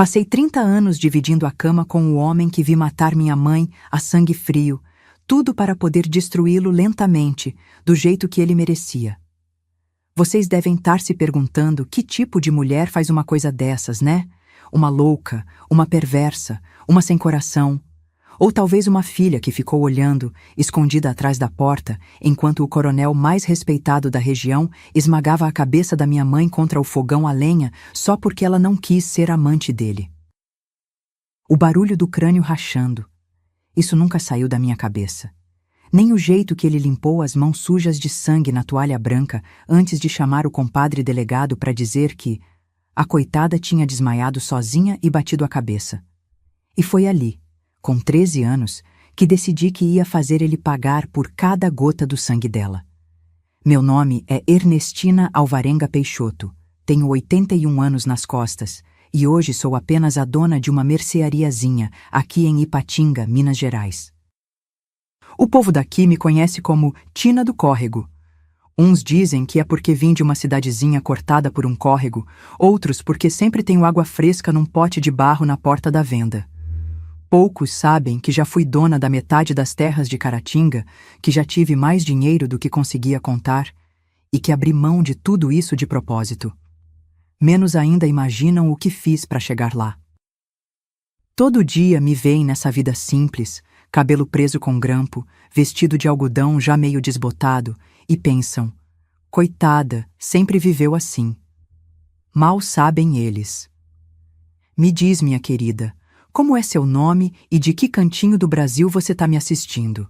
Passei 30 anos dividindo a cama com o homem que vi matar minha mãe a sangue frio, tudo para poder destruí-lo lentamente, do jeito que ele merecia. Vocês devem estar se perguntando que tipo de mulher faz uma coisa dessas, né? Uma louca, uma perversa, uma sem coração. Ou talvez uma filha que ficou olhando, escondida atrás da porta, enquanto o coronel mais respeitado da região esmagava a cabeça da minha mãe contra o fogão a lenha só porque ela não quis ser amante dele. O barulho do crânio rachando. Isso nunca saiu da minha cabeça. Nem o jeito que ele limpou as mãos sujas de sangue na toalha branca antes de chamar o compadre delegado para dizer que a coitada tinha desmaiado sozinha e batido a cabeça. E foi ali, com 13 anos, que decidi que ia fazer ele pagar por cada gota do sangue dela. Meu nome é Ernestina Alvarenga Peixoto, tenho 81 anos nas costas e hoje sou apenas a dona de uma merceariazinha aqui em Ipatinga, Minas Gerais. O povo daqui me conhece como Tina do Córrego. Uns dizem que é porque vim de uma cidadezinha cortada por um córrego, outros porque sempre tenho água fresca num pote de barro na porta da venda. Poucos sabem que já fui dona da metade das terras de Caratinga, que já tive mais dinheiro do que conseguia contar e que abri mão de tudo isso de propósito. Menos ainda imaginam o que fiz para chegar lá. Todo dia me veem nessa vida simples, cabelo preso com grampo, vestido de algodão já meio desbotado, e pensam, coitada, sempre viveu assim. Mal sabem eles. Me diz, minha querida, como é seu nome e de que cantinho do Brasil você está me assistindo?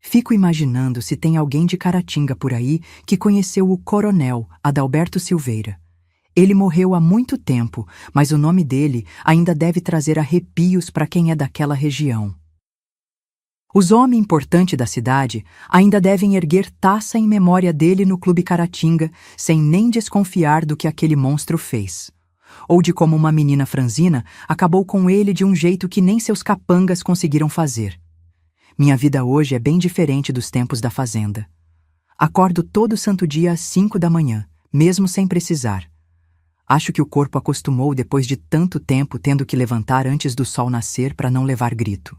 Fico imaginando se tem alguém de Caratinga por aí que conheceu o coronel Adalberto Silveira. Ele morreu há muito tempo, mas o nome dele ainda deve trazer arrepios para quem é daquela região. Os homens importantes da cidade ainda devem erguer taça em memória dele no Clube Caratinga, sem nem desconfiar do que aquele monstro fez. Ou de como uma menina franzina acabou com ele de um jeito que nem seus capangas conseguiram fazer. Minha vida hoje é bem diferente dos tempos da fazenda. Acordo todo santo dia às 5 da manhã, mesmo sem precisar. Acho que o corpo acostumou depois de tanto tempo tendo que levantar antes do sol nascer para não levar grito.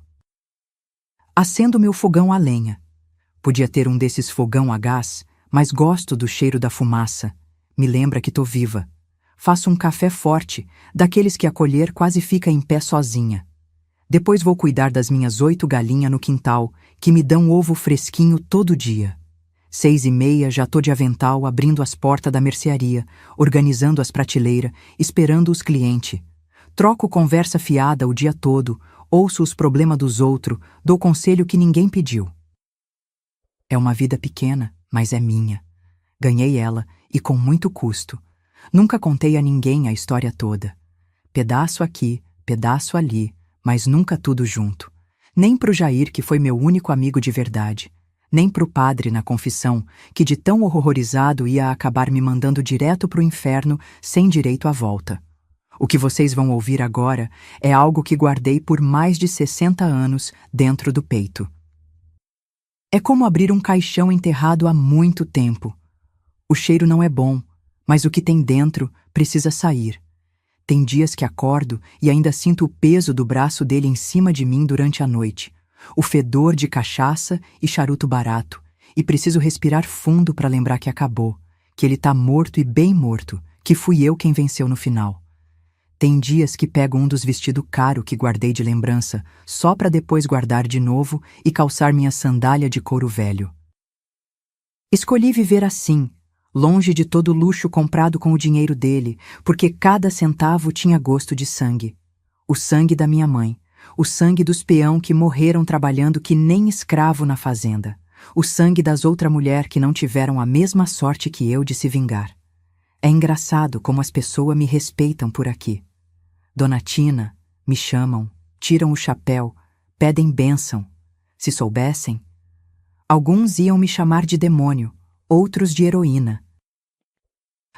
Acendo meu fogão a lenha. Podia ter um desses fogão a gás, mas gosto do cheiro da fumaça. Me lembra que tô viva. Faço um café forte, daqueles que a colher quase fica em pé sozinha. Depois vou cuidar das minhas 8 galinhas no quintal, que me dão ovo fresquinho todo dia. 6h30 já tô de avental abrindo as portas da mercearia, organizando as prateleiras, esperando os clientes. Troco conversa fiada o dia todo, ouço os problemas dos outros, dou conselho que ninguém pediu. É uma vida pequena, mas é minha. Ganhei ela, e com muito custo. Nunca contei a ninguém a história toda. Pedaço aqui, pedaço ali, mas nunca tudo junto. Nem pro Jair, que foi meu único amigo de verdade. Nem pro padre na confissão, que de tão horrorizado ia acabar me mandando direto pro inferno sem direito à volta. O que vocês vão ouvir agora é algo que guardei por mais de 60 anos dentro do peito. É como abrir um caixão enterrado há muito tempo. O cheiro não é bom, mas o que tem dentro precisa sair. Tem dias que acordo e ainda sinto o peso do braço dele em cima de mim durante a noite, o fedor de cachaça e charuto barato, e preciso respirar fundo para lembrar que acabou, que ele tá morto e bem morto, que fui eu quem venceu no final. Tem dias que pego um dos vestidos caros que guardei de lembrança, só para depois guardar de novo e calçar minha sandália de couro velho. Escolhi viver assim, longe de todo o luxo comprado com o dinheiro dele, porque cada centavo tinha gosto de sangue. O sangue da minha mãe, o sangue dos peão que morreram trabalhando que nem escravo na fazenda, o sangue das outras mulheres que não tiveram a mesma sorte que eu de se vingar. É engraçado como as pessoas me respeitam por aqui. Dona Tina, me chamam, tiram o chapéu, pedem bênção. Se soubessem. Alguns iam me chamar de demônio, outros de heroína.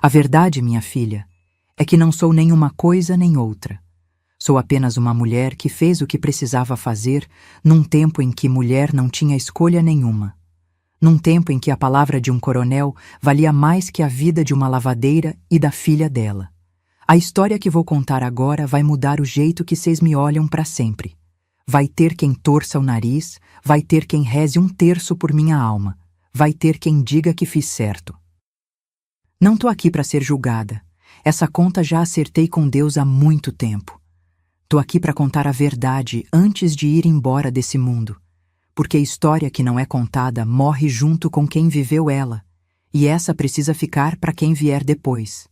A verdade, minha filha, é que não sou nem uma coisa nem outra. Sou apenas uma mulher que fez o que precisava fazer num tempo em que mulher não tinha escolha nenhuma. Num tempo em que a palavra de um coronel valia mais que a vida de uma lavadeira e da filha dela. A história que vou contar agora vai mudar o jeito que vocês me olham para sempre. Vai ter quem torça o nariz, vai ter quem reze 1/3 por minha alma, vai ter quem diga que fiz certo. Não tô aqui para ser julgada. Essa conta já acertei com Deus há muito tempo. Tô aqui para contar a verdade antes de ir embora desse mundo. Porque a história que não é contada morre junto com quem viveu ela, e essa precisa ficar para quem vier depois.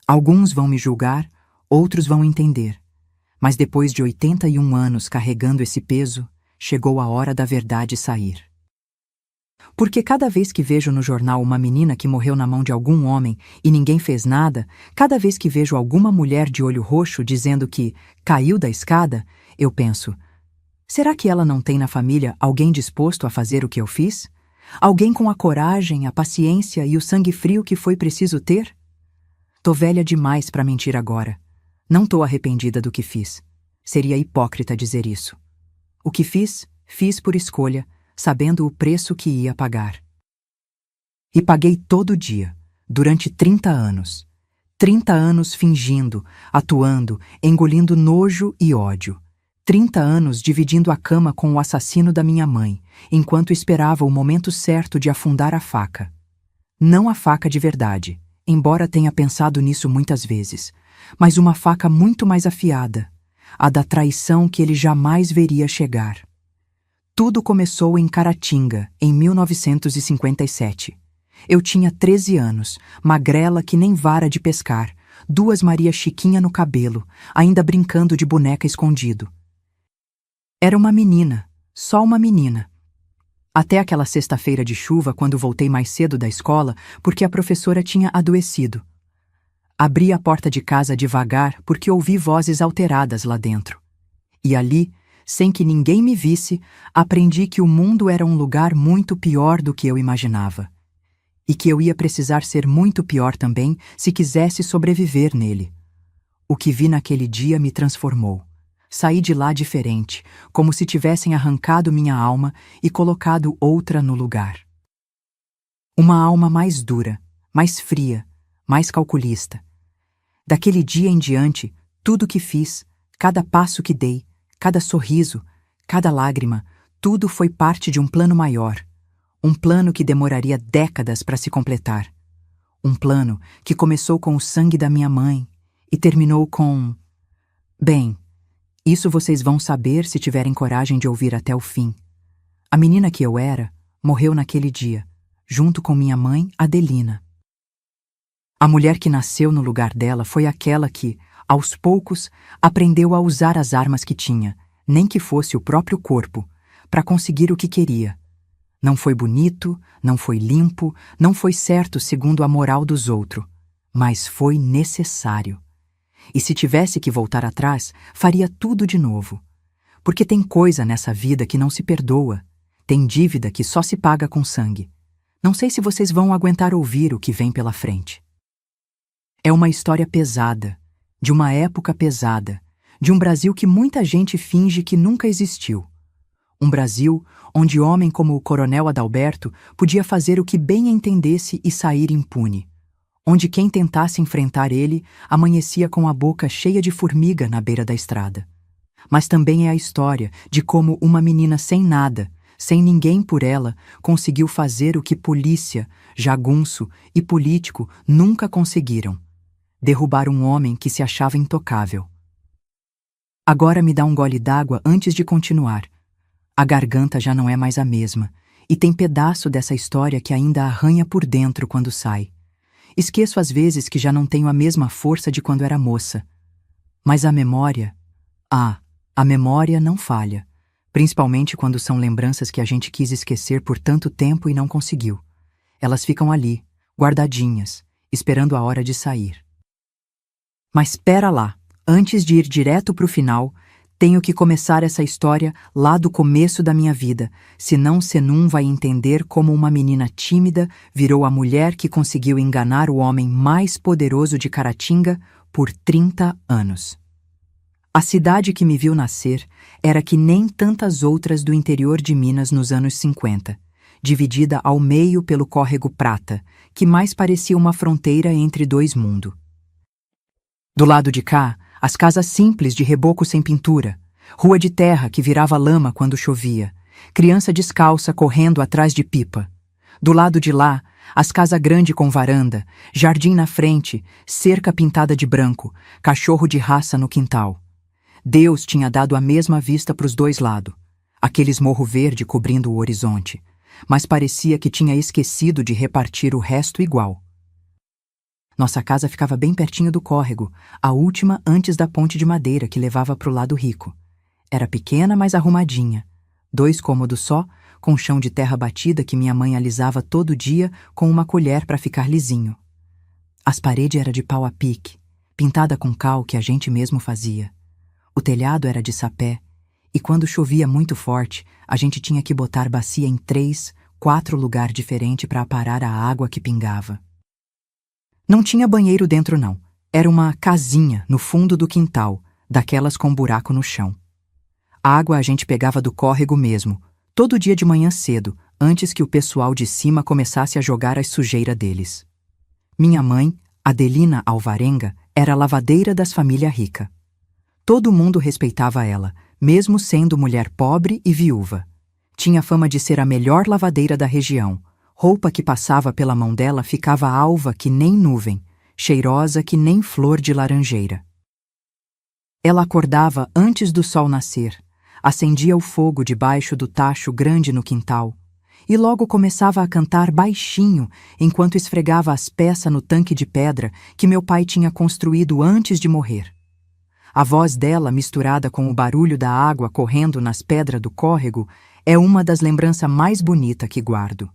Alguns vão me julgar, outros vão entender. Mas depois de 81 anos carregando esse peso, chegou a hora da verdade sair. Porque cada vez que vejo no jornal uma menina que morreu na mão de algum homem e ninguém fez nada, cada vez que vejo alguma mulher de olho roxo dizendo que caiu da escada, eu penso: será que ela não tem na família alguém disposto a fazer o que eu fiz? Alguém com a coragem, a paciência e o sangue frio que foi preciso ter? Tô velha demais para mentir agora. Não tô arrependida do que fiz. Seria hipócrita dizer isso. O que fiz, fiz por escolha, sabendo o preço que ia pagar. E paguei todo dia, durante 30 anos. 30 anos fingindo, atuando, engolindo nojo e ódio. 30 anos dividindo a cama com o assassino da minha mãe, enquanto esperava o momento certo de afundar a faca. Não a faca de verdade, embora tenha pensado nisso muitas vezes, mas uma faca muito mais afiada, a da traição que ele jamais veria chegar. Tudo começou em Caratinga, em 1957. Eu tinha 13 anos, magrela que nem vara de pescar, 2 Maria Chiquinha no cabelo, ainda brincando de boneca escondido. Era uma menina, só uma menina. Até aquela sexta-feira de chuva, quando voltei mais cedo da escola, porque a professora tinha adoecido. Abri a porta de casa devagar porque ouvi vozes alteradas lá dentro. E ali, sem que ninguém me visse, aprendi que o mundo era um lugar muito pior do que eu imaginava. E que eu ia precisar ser muito pior também se quisesse sobreviver nele. O que vi naquele dia me transformou. Saí de lá diferente, como se tivessem arrancado minha alma e colocado outra no lugar. Uma alma mais dura, mais fria, mais calculista. Daquele dia em diante, tudo que fiz, cada passo que dei, cada sorriso, cada lágrima, tudo foi parte de um plano maior. Um plano que demoraria décadas para se completar. Um plano que começou com o sangue da minha mãe e terminou com... Bem, isso vocês vão saber se tiverem coragem de ouvir até o fim. A menina que eu era morreu naquele dia, junto com minha mãe, Adelina. A mulher que nasceu no lugar dela foi aquela que, aos poucos, aprendeu a usar as armas que tinha, nem que fosse o próprio corpo, para conseguir o que queria. Não foi bonito, não foi limpo, não foi certo segundo a moral dos outros, mas foi necessário. E se tivesse que voltar atrás, faria tudo de novo. Porque tem coisa nessa vida que não se perdoa, tem dívida que só se paga com sangue. Não sei se vocês vão aguentar ouvir o que vem pela frente. É uma história pesada, de uma época pesada, de um Brasil que muita gente finge que nunca existiu. Um Brasil onde homem como o Coronel Adalberto podia fazer o que bem entendesse e sair impune. Onde quem tentasse enfrentar ele amanhecia com a boca cheia de formiga na beira da estrada. Mas também é a história de como uma menina sem nada, sem ninguém por ela, conseguiu fazer o que polícia, jagunço e político nunca conseguiram: derrubar um homem que se achava intocável. Agora me dá um gole d'água antes de continuar. A garganta já não é mais a mesma, e tem pedaço dessa história que ainda arranha por dentro quando sai. Esqueço às vezes que já não tenho a mesma força de quando era moça. Mas a memória... a memória não falha. Principalmente quando são lembranças que a gente quis esquecer por tanto tempo e não conseguiu. Elas ficam ali, guardadinhas, esperando a hora de sair. Mas espera lá, antes de ir direto pro final, tenho que começar essa história lá do começo da minha vida, senão cê não vai entender como uma menina tímida virou a mulher que conseguiu enganar o homem mais poderoso de Caratinga por 30 anos. A cidade que me viu nascer era que nem tantas outras do interior de Minas nos anos 50, dividida ao meio pelo córrego Prata, que mais parecia uma fronteira entre dois mundos. Do lado de cá, as casas simples de reboco sem pintura, rua de terra que virava lama quando chovia, criança descalça correndo atrás de pipa. Do lado de lá, as casas grandes com varanda, jardim na frente, cerca pintada de branco, cachorro de raça no quintal. Deus tinha dado a mesma vista para os dois lados, aqueles morro verde cobrindo o horizonte, mas parecia que tinha esquecido de repartir o resto igual. Nossa casa ficava bem pertinho do córrego, a última antes da ponte de madeira que levava para o lado rico. Era pequena, mas arrumadinha. 2 cômodos só, com chão de terra batida que minha mãe alisava todo dia com uma colher para ficar lisinho. As paredes eram de pau a pique, pintada com cal que a gente mesmo fazia. O telhado era de sapé, e quando chovia muito forte, a gente tinha que botar bacia em 3, 4 lugares diferentes para aparar a água que pingava. Não tinha banheiro dentro não, era uma casinha no fundo do quintal, daquelas com buraco no chão. A água a gente pegava do córrego mesmo, todo dia de manhã cedo, antes que o pessoal de cima começasse a jogar as sujeiras deles. Minha mãe, Adelina Alvarenga, era lavadeira das famílias ricas. Todo mundo respeitava ela, mesmo sendo mulher pobre e viúva. Tinha fama de ser a melhor lavadeira da região. Roupa que passava pela mão dela ficava alva que nem nuvem, cheirosa que nem flor de laranjeira. Ela acordava antes do sol nascer, acendia o fogo debaixo do tacho grande no quintal, e logo começava a cantar baixinho enquanto esfregava as peças no tanque de pedra que meu pai tinha construído antes de morrer. A voz dela, misturada com o barulho da água correndo nas pedras do córrego, é uma das lembranças mais bonitas que guardo.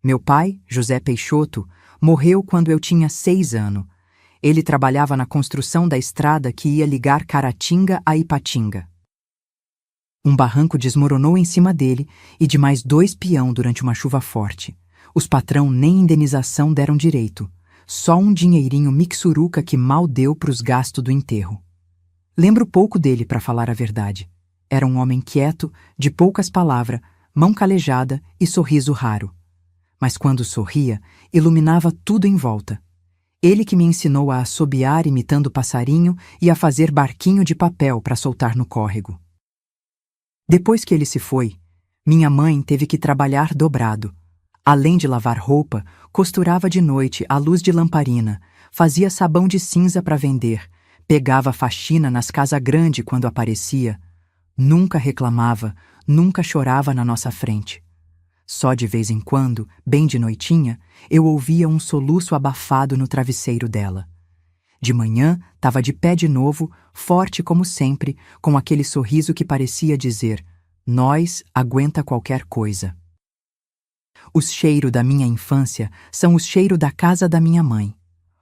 Meu pai, José Peixoto, morreu quando eu tinha 6 anos. Ele trabalhava na construção da estrada que ia ligar Caratinga a Ipatinga. Um barranco desmoronou em cima dele e de mais 2 peão durante uma chuva forte. Os patrão nem indenização deram direito, só um dinheirinho mixuruca que mal deu pros gastos do enterro. Lembro pouco dele, para falar a verdade. Era um homem quieto, de poucas palavras, mão calejada e sorriso raro. Mas quando sorria, iluminava tudo em volta. Ele que me ensinou a assobiar imitando passarinho e a fazer barquinho de papel para soltar no córrego. Depois que ele se foi, minha mãe teve que trabalhar dobrado. Além de lavar roupa, costurava de noite à luz de lamparina, fazia sabão de cinza para vender, pegava faxina nas casas grandes quando aparecia. Nunca reclamava, nunca chorava na nossa frente. Só de vez em quando, bem de noitinha, eu ouvia um soluço abafado no travesseiro dela. De manhã, estava de pé de novo, forte como sempre, com aquele sorriso que parecia dizer: nós aguenta qualquer coisa. Os cheiros da minha infância são os cheiros da casa da minha mãe.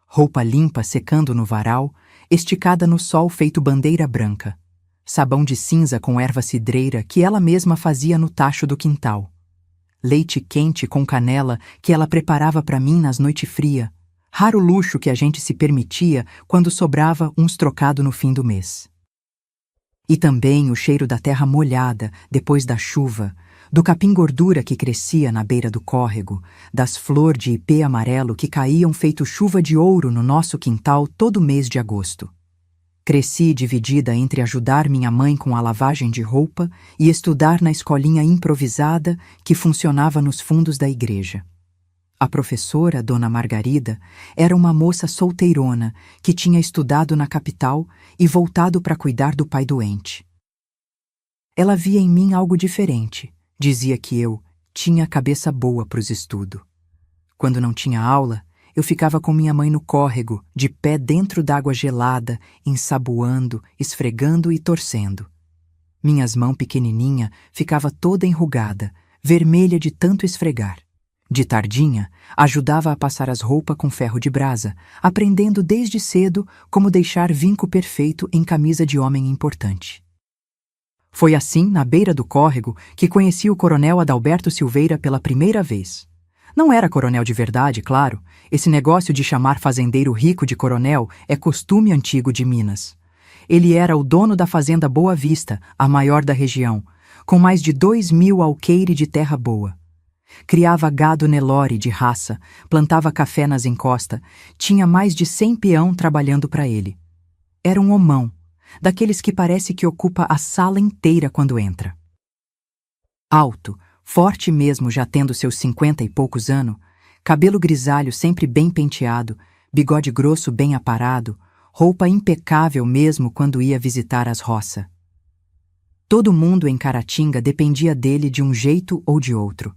Roupa limpa secando no varal, esticada no sol feito bandeira branca. Sabão de cinza com erva cidreira que ela mesma fazia no tacho do quintal. Leite quente com canela que ela preparava para mim nas noites frias. Raro luxo que a gente se permitia quando sobrava uns trocados no fim do mês. E também o cheiro da terra molhada depois da chuva, do capim gordura que crescia na beira do córrego, das flores de ipê amarelo que caíam feito chuva de ouro no nosso quintal todo mês de agosto. Cresci dividida entre ajudar minha mãe com a lavagem de roupa e estudar na escolinha improvisada que funcionava nos fundos da igreja. A professora, Dona Margarida, era uma moça solteirona que tinha estudado na capital e voltado para cuidar do pai doente. Ela via em mim algo diferente, dizia que eu tinha cabeça boa para os estudos. Quando não tinha aula, eu ficava com minha mãe no córrego, de pé dentro d'água gelada, ensaboando, esfregando e torcendo. Minhas mãos pequenininha ficava toda enrugada, vermelha de tanto esfregar. De tardinha, ajudava a passar as roupas com ferro de brasa, aprendendo desde cedo como deixar vinco perfeito em camisa de homem importante. Foi assim, na beira do córrego, que conheci o coronel Adalberto Silveira pela primeira vez. Não era coronel de verdade, claro. Esse negócio de chamar fazendeiro rico de coronel é costume antigo de Minas. Ele era o dono da fazenda Boa Vista, a maior da região, com mais de 2.000 alqueire de terra boa. Criava gado Nelore de raça, plantava café nas encostas, tinha mais de 100 peão trabalhando para ele. Era um homão, daqueles que parece que ocupa a sala inteira quando entra. Alto, forte mesmo já tendo seus 50 e poucos anos, cabelo grisalho sempre bem penteado, bigode grosso bem aparado, roupa impecável mesmo quando ia visitar as roças. Todo mundo em Caratinga dependia dele de um jeito ou de outro.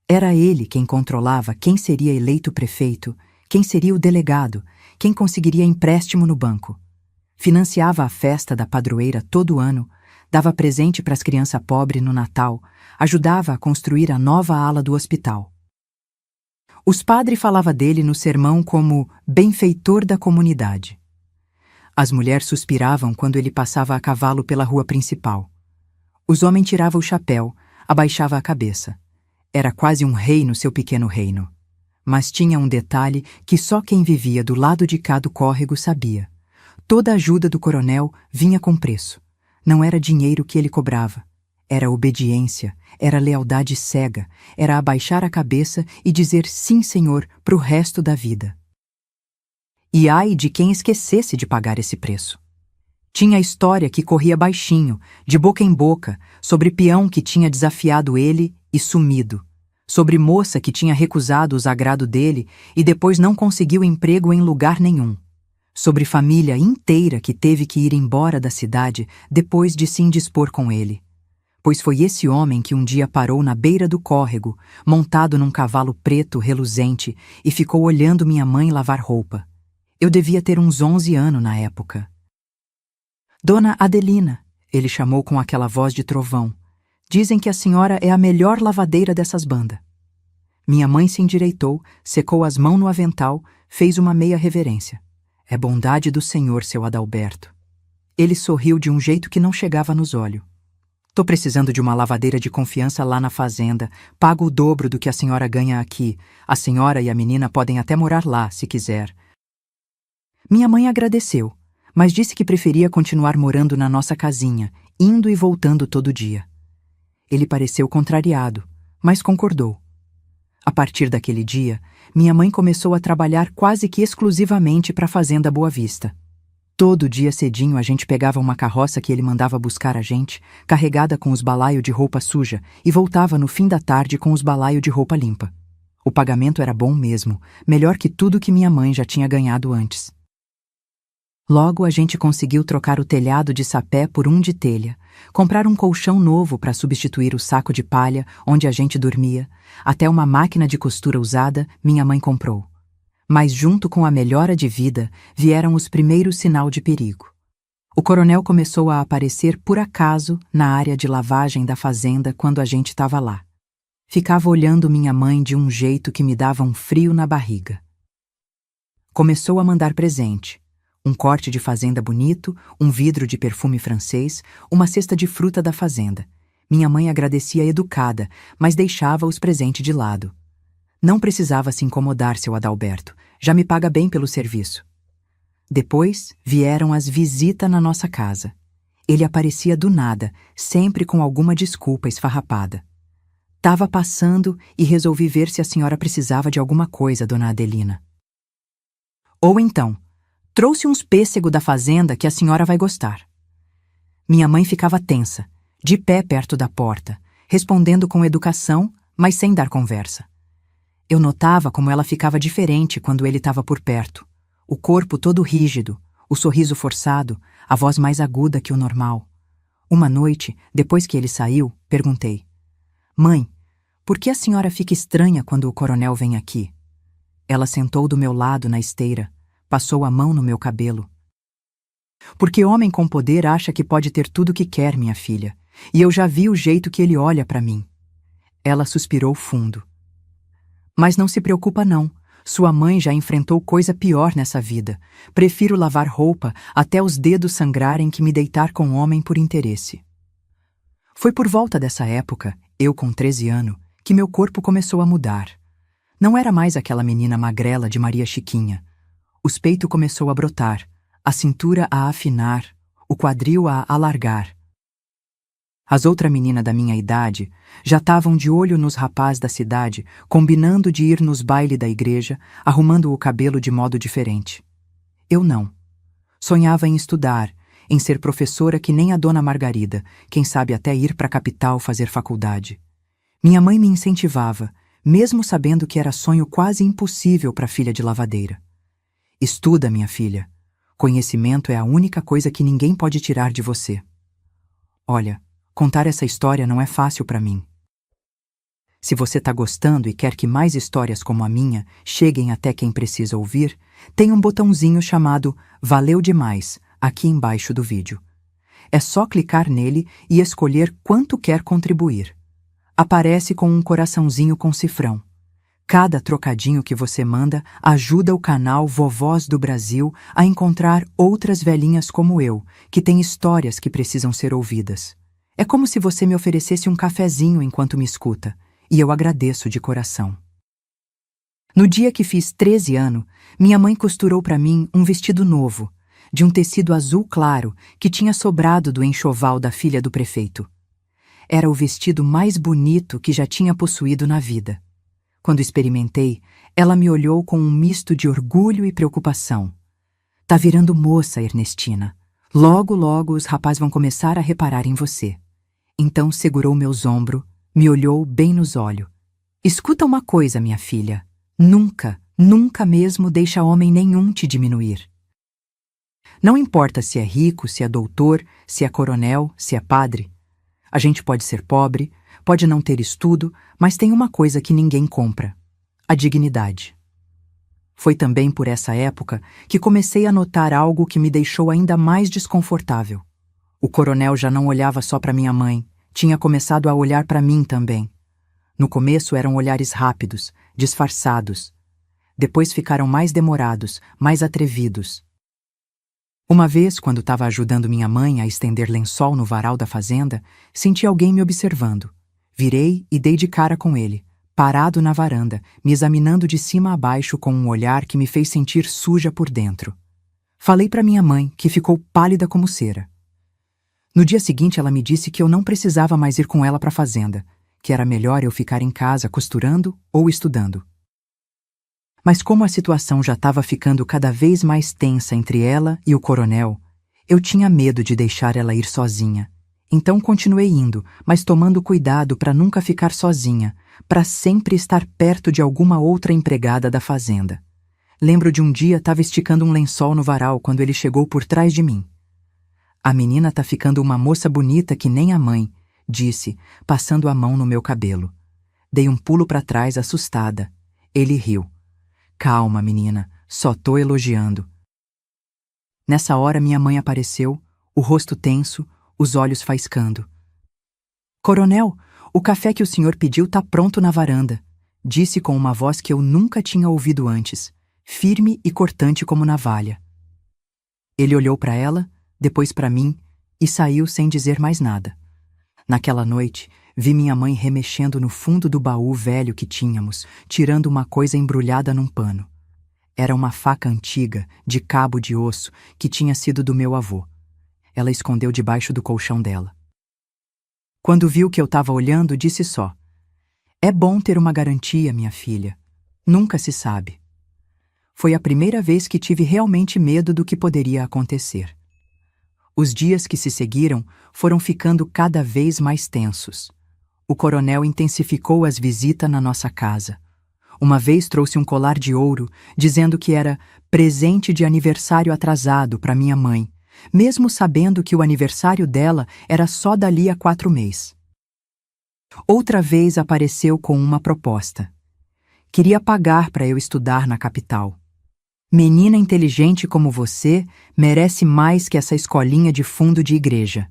Era ele quem controlava quem seria eleito prefeito, quem seria o delegado, quem conseguiria empréstimo no banco. Financiava a festa da padroeira todo ano, dava presente para as crianças pobres no Natal, ajudava a construir a nova ala do hospital. Os padres falavam dele no sermão como benfeitor da comunidade. As mulheres suspiravam quando ele passava a cavalo pela rua principal. Os homens tiravam o chapéu, abaixavam a cabeça. Era quase um rei no seu pequeno reino. Mas tinha um detalhe que só quem vivia do lado de cá do córrego sabia. Toda a ajuda do coronel vinha com preço. Não era dinheiro que ele cobrava. Era obediência, era lealdade cega, era abaixar a cabeça e dizer sim, senhor, pro resto da vida. E ai de quem esquecesse de pagar esse preço. Tinha a história que corria baixinho, de boca em boca, sobre peão que tinha desafiado ele e sumido, sobre moça que tinha recusado os agrados dele e depois não conseguiu emprego em lugar nenhum, sobre família inteira que teve que ir embora da cidade depois de se indispor com ele. Pois foi esse homem que um dia parou na beira do córrego, montado num cavalo preto reluzente, e ficou olhando minha mãe lavar roupa. Eu devia ter uns 11 anos na época. Dona Adelina, ele chamou com aquela voz de trovão. Dizem que a senhora é a melhor lavadeira dessas bandas. Minha mãe se endireitou, secou as mãos no avental, fez uma meia reverência. É bondade do senhor, seu Adalberto. Ele sorriu de um jeito que não chegava nos olhos. Tô precisando de uma lavadeira de confiança lá na fazenda. Pago o dobro do que a senhora ganha aqui. A senhora e a menina podem até morar lá, se quiser. Minha mãe agradeceu, mas disse que preferia continuar morando na nossa casinha, indo e voltando todo dia. Ele pareceu contrariado, mas concordou. A partir daquele dia, minha mãe começou a trabalhar quase que exclusivamente para a Fazenda Boa Vista. Todo dia cedinho a gente pegava uma carroça que ele mandava buscar a gente, carregada com os balaios de roupa suja, e voltava no fim da tarde com os balaios de roupa limpa. O pagamento era bom mesmo, melhor que tudo que minha mãe já tinha ganhado antes. Logo a gente conseguiu trocar o telhado de sapé por um de telha, comprar um colchão novo para substituir o saco de palha onde a gente dormia, até uma máquina de costura usada minha mãe comprou. Mas junto com a melhora de vida vieram os primeiros sinais de perigo. O coronel começou a aparecer por acaso na área de lavagem da fazenda quando a gente estava lá. Ficava olhando minha mãe de um jeito que me dava um frio na barriga. Começou a mandar presente. Um corte de fazenda bonito, um vidro de perfume francês, uma cesta de fruta da fazenda. Minha mãe agradecia educada, mas deixava os presentes de lado. Não precisava se incomodar, seu Adalberto. Já me paga bem pelo serviço. Depois vieram as visitas na nossa casa. Ele aparecia do nada, sempre com alguma desculpa esfarrapada. Tava passando e resolvi ver se a senhora precisava de alguma coisa, dona Adelina. Ou então, trouxe uns pêssego da fazenda que a senhora vai gostar. Minha mãe ficava tensa, de pé perto da porta, respondendo com educação, mas sem dar conversa. Eu notava como ela ficava diferente quando ele estava por perto. O corpo todo rígido, o sorriso forçado, a voz mais aguda que o normal. Uma noite, depois que ele saiu, perguntei: Mãe, por que a senhora fica estranha quando o coronel vem aqui? Ela sentou do meu lado na esteira, passou a mão no meu cabelo. Porque homem com poder acha que pode ter tudo o que quer, minha filha, e eu já vi o jeito que ele olha para mim. Ela suspirou fundo. Mas não se preocupa não, sua mãe já enfrentou coisa pior nessa vida. Prefiro lavar roupa até os dedos sangrarem que me deitar com homem por interesse. Foi por volta dessa época, eu com 13 anos, que meu corpo começou a mudar. Não era mais aquela menina magrela de Maria Chiquinha. Os peitos começou a brotar, a cintura a afinar, o quadril a alargar. As outras meninas da minha idade já estavam de olho nos rapazes da cidade, combinando de ir nos bailes da igreja, arrumando o cabelo de modo diferente. Eu não. Sonhava em estudar, em ser professora que nem a dona Margarida, quem sabe até ir para a capital fazer faculdade. Minha mãe me incentivava, mesmo sabendo que era sonho quase impossível para filha de lavadeira. Estuda, minha filha. Conhecimento é a única coisa que ninguém pode tirar de você. Olha, contar essa história não é fácil para mim. Se você está gostando e quer que mais histórias como a minha cheguem até quem precisa ouvir, tem um botãozinho chamado Valeu Demais aqui embaixo do vídeo. É só clicar nele e escolher quanto quer contribuir. Aparece com um coraçãozinho com cifrão. Cada trocadinho que você manda ajuda o canal Vovós do Brasil a encontrar outras velhinhas como eu, que têm histórias que precisam ser ouvidas. É como se você me oferecesse um cafezinho enquanto me escuta, e eu agradeço de coração. No dia que fiz 13 anos, minha mãe costurou para mim um vestido novo, de um tecido azul claro que tinha sobrado do enxoval da filha do prefeito. Era o vestido mais bonito que já tinha possuído na vida. Quando experimentei, ela me olhou com um misto de orgulho e preocupação. Tá virando moça, Ernestina. Logo, logo os rapazes vão começar a reparar em você. Então segurou meus ombros, me olhou bem nos olhos. Escuta uma coisa, minha filha. Nunca, nunca mesmo deixa homem nenhum te diminuir. Não importa se é rico, se é doutor, se é coronel, se é padre. A gente pode ser pobre, pode não ter estudo, mas tem uma coisa que ninguém compra: a dignidade. Foi também por essa época que comecei a notar algo que me deixou ainda mais desconfortável. O coronel já não olhava só para minha mãe, tinha começado a olhar para mim também. No começo eram olhares rápidos, disfarçados. Depois ficaram mais demorados, mais atrevidos. Uma vez, quando estava ajudando minha mãe a estender lençol no varal da fazenda, senti alguém me observando. Virei e dei de cara com ele, parado na varanda, me examinando de cima a baixo com um olhar que me fez sentir suja por dentro. Falei para minha mãe, que ficou pálida como cera. No dia seguinte, ela me disse que eu não precisava mais ir com ela para a fazenda, que era melhor eu ficar em casa costurando ou estudando. Mas como a situação já estava ficando cada vez mais tensa entre ela e o coronel, eu tinha medo de deixar ela ir sozinha. Então continuei indo, mas tomando cuidado para nunca ficar sozinha, para sempre estar perto de alguma outra empregada da fazenda. Lembro de um dia estava esticando um lençol no varal quando ele chegou por trás de mim. A menina tá ficando uma moça bonita que nem a mãe, disse, passando a mão no meu cabelo. Dei um pulo para trás assustada. Ele riu. Calma, menina, só tô elogiando. Nessa hora minha mãe apareceu, o rosto tenso, os olhos faiscando. Coronel, o café que o senhor pediu tá pronto na varanda, disse com uma voz que eu nunca tinha ouvido antes, firme e cortante como navalha. Ele olhou para ela, depois para mim, e saiu sem dizer mais nada. Naquela noite, vi minha mãe remexendo no fundo do baú velho que tínhamos, tirando uma coisa embrulhada num pano. Era uma faca antiga, de cabo de osso, que tinha sido do meu avô. Ela escondeu debaixo do colchão dela. Quando viu que eu estava olhando, disse só: "É bom ter uma garantia, minha filha. Nunca se sabe." Foi a primeira vez que tive realmente medo do que poderia acontecer. Os dias que se seguiram foram ficando cada vez mais tensos. O coronel intensificou as visitas na nossa casa. Uma vez trouxe um colar de ouro, dizendo que era presente de aniversário atrasado para minha mãe, mesmo sabendo que o aniversário dela era só dali a 4 meses. Outra vez apareceu com uma proposta. Queria pagar para eu estudar na capital. Menina inteligente como você merece mais que essa escolinha de fundo de igreja,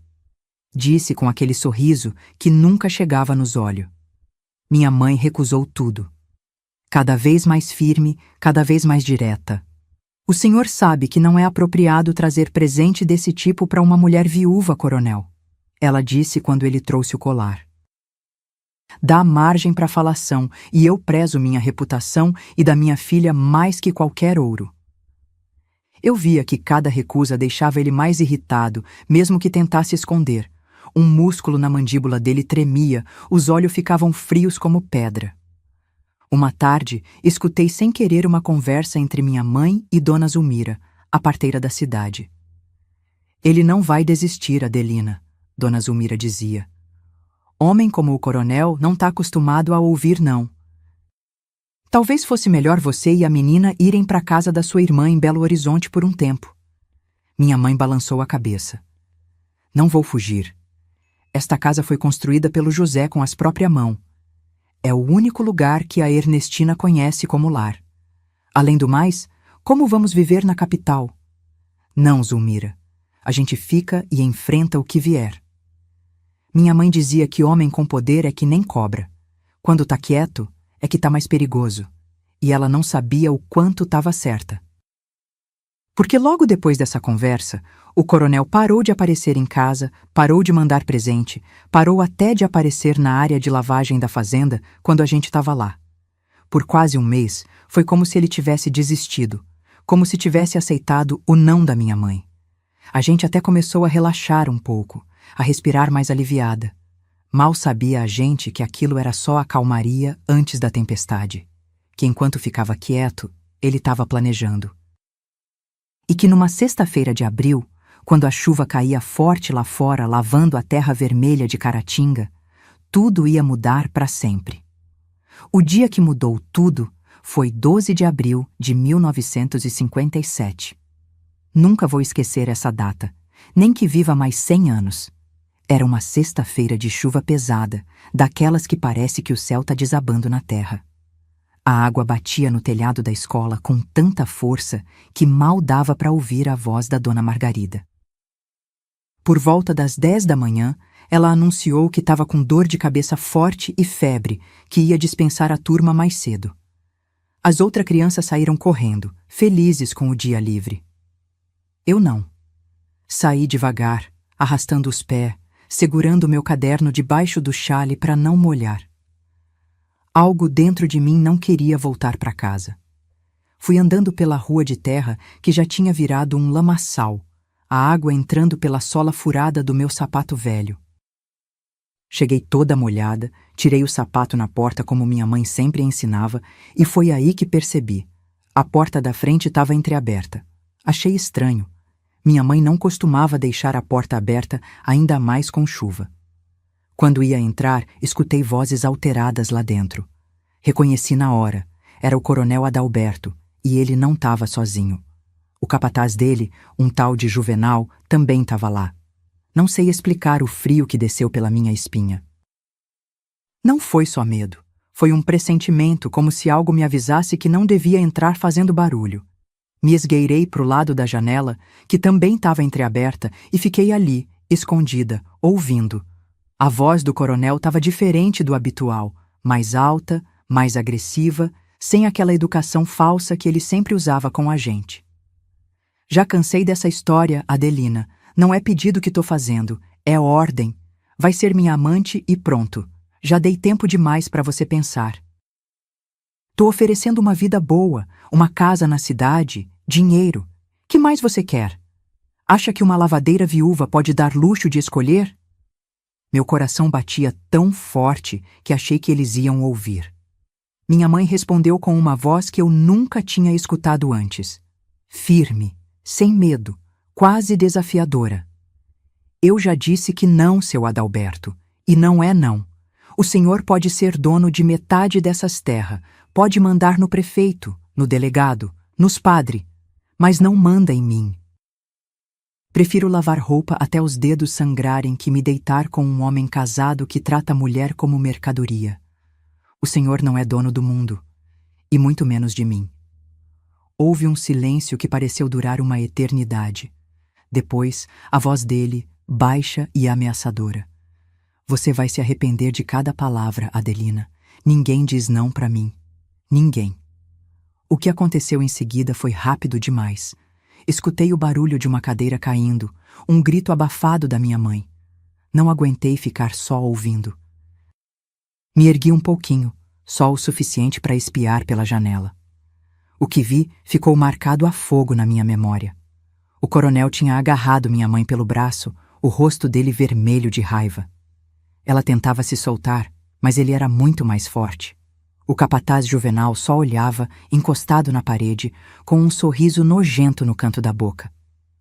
disse com aquele sorriso que nunca chegava nos olhos. Minha mãe recusou tudo. Cada vez mais firme, cada vez mais direta. O senhor sabe que não é apropriado trazer presente desse tipo para uma mulher viúva, coronel, ela disse quando ele trouxe o colar. Dá margem para falação, e eu prezo minha reputação e da minha filha mais que qualquer ouro. Eu via que cada recusa deixava ele mais irritado, mesmo que tentasse esconder. Um músculo na mandíbula dele tremia, os olhos ficavam frios como pedra. Uma tarde, escutei sem querer uma conversa entre minha mãe e Dona Zulmira, a parteira da cidade. Ele não vai desistir, Adelina, Dona Zulmira dizia. Homem como o coronel não está acostumado a ouvir não. Talvez fosse melhor você e a menina irem para a casa da sua irmã em Belo Horizonte por um tempo. Minha mãe balançou a cabeça. Não vou fugir. Esta casa foi construída pelo José com as próprias mãos. É o único lugar que a Ernestina conhece como lar. Além do mais, como vamos viver na capital? Não, Zulmira. A gente fica e enfrenta o que vier. Minha mãe dizia que homem com poder é que nem cobra. Quando tá quieto, é que tá mais perigoso. E ela não sabia o quanto estava certa. Porque logo depois dessa conversa, o coronel parou de aparecer em casa, parou de mandar presente, parou até de aparecer na área de lavagem da fazenda quando a gente estava lá. Por quase um mês, foi como se ele tivesse desistido, como se tivesse aceitado o não da minha mãe. A gente até começou a relaxar um pouco, a respirar mais aliviada. Mal sabia a gente que aquilo era só a calmaria antes da tempestade, que enquanto ficava quieto, ele estava planejando. E que numa sexta-feira de abril, quando a chuva caía forte lá fora, lavando a terra vermelha de Caratinga, tudo ia mudar para sempre. O dia que mudou tudo foi 12 de abril de 1957. Nunca vou esquecer essa data, nem que viva mais 100 anos. Era uma sexta-feira de chuva pesada, daquelas que parece que o céu tá desabando na terra. A água batia no telhado da escola com tanta força que mal dava para ouvir a voz da dona Margarida. Por volta das 10 da manhã, ela anunciou que estava com dor de cabeça forte e febre, que ia dispensar a turma mais cedo. As outras crianças saíram correndo, felizes com o dia livre. Eu não. Saí devagar, arrastando os pés, segurando meu caderno debaixo do chale para não molhar. Algo dentro de mim não queria voltar para casa. Fui andando pela rua de terra que já tinha virado um lamaçal, a água entrando pela sola furada do meu sapato velho. Cheguei toda molhada, tirei o sapato na porta como minha mãe sempre ensinava e foi aí que percebi. A porta da frente estava entreaberta. Achei estranho. Minha mãe não costumava deixar a porta aberta, ainda mais com chuva. Quando ia entrar, escutei vozes alteradas lá dentro. Reconheci na hora. Era o coronel Adalberto, e ele não estava sozinho. O capataz dele, um tal de Juvenal, também estava lá. Não sei explicar o frio que desceu pela minha espinha. Não foi só medo. Foi um pressentimento, como se algo me avisasse que não devia entrar fazendo barulho. Me esgueirei para o lado da janela, que também estava entreaberta, e fiquei ali, escondida, ouvindo. A voz do coronel estava diferente do habitual, mais alta, mais agressiva, sem aquela educação falsa que ele sempre usava com a gente. Já cansei dessa história, Adelina. Não é pedido que tô fazendo, é ordem. Vai ser minha amante e pronto. Já dei tempo demais para você pensar. Tô oferecendo uma vida boa, uma casa na cidade, dinheiro. Que mais você quer? Acha que uma lavadeira viúva pode dar luxo de escolher? Meu coração batia tão forte que achei que eles iam ouvir. Minha mãe respondeu com uma voz que eu nunca tinha escutado antes. Firme, sem medo, quase desafiadora. Eu já disse que não, seu Adalberto, e não é não. O senhor pode ser dono de metade dessas terras, pode mandar no prefeito, no delegado, nos padres, mas não manda em mim. Prefiro lavar roupa até os dedos sangrarem que me deitar com um homem casado que trata a mulher como mercadoria. O senhor não é dono do mundo, e muito menos de mim. Houve um silêncio que pareceu durar uma eternidade. Depois, a voz dele, baixa e ameaçadora. Você vai se arrepender de cada palavra, Adelina. Ninguém diz não para mim. Ninguém. O que aconteceu em seguida foi rápido demais. Escutei o barulho de uma cadeira caindo, um grito abafado da minha mãe. Não aguentei ficar só ouvindo. Me ergui um pouquinho, só o suficiente para espiar pela janela. O que vi ficou marcado a fogo na minha memória. O coronel tinha agarrado minha mãe pelo braço, o rosto dele vermelho de raiva. Ela tentava se soltar, mas ele era muito mais forte. O capataz Juvenal só olhava, encostado na parede, com um sorriso nojento no canto da boca.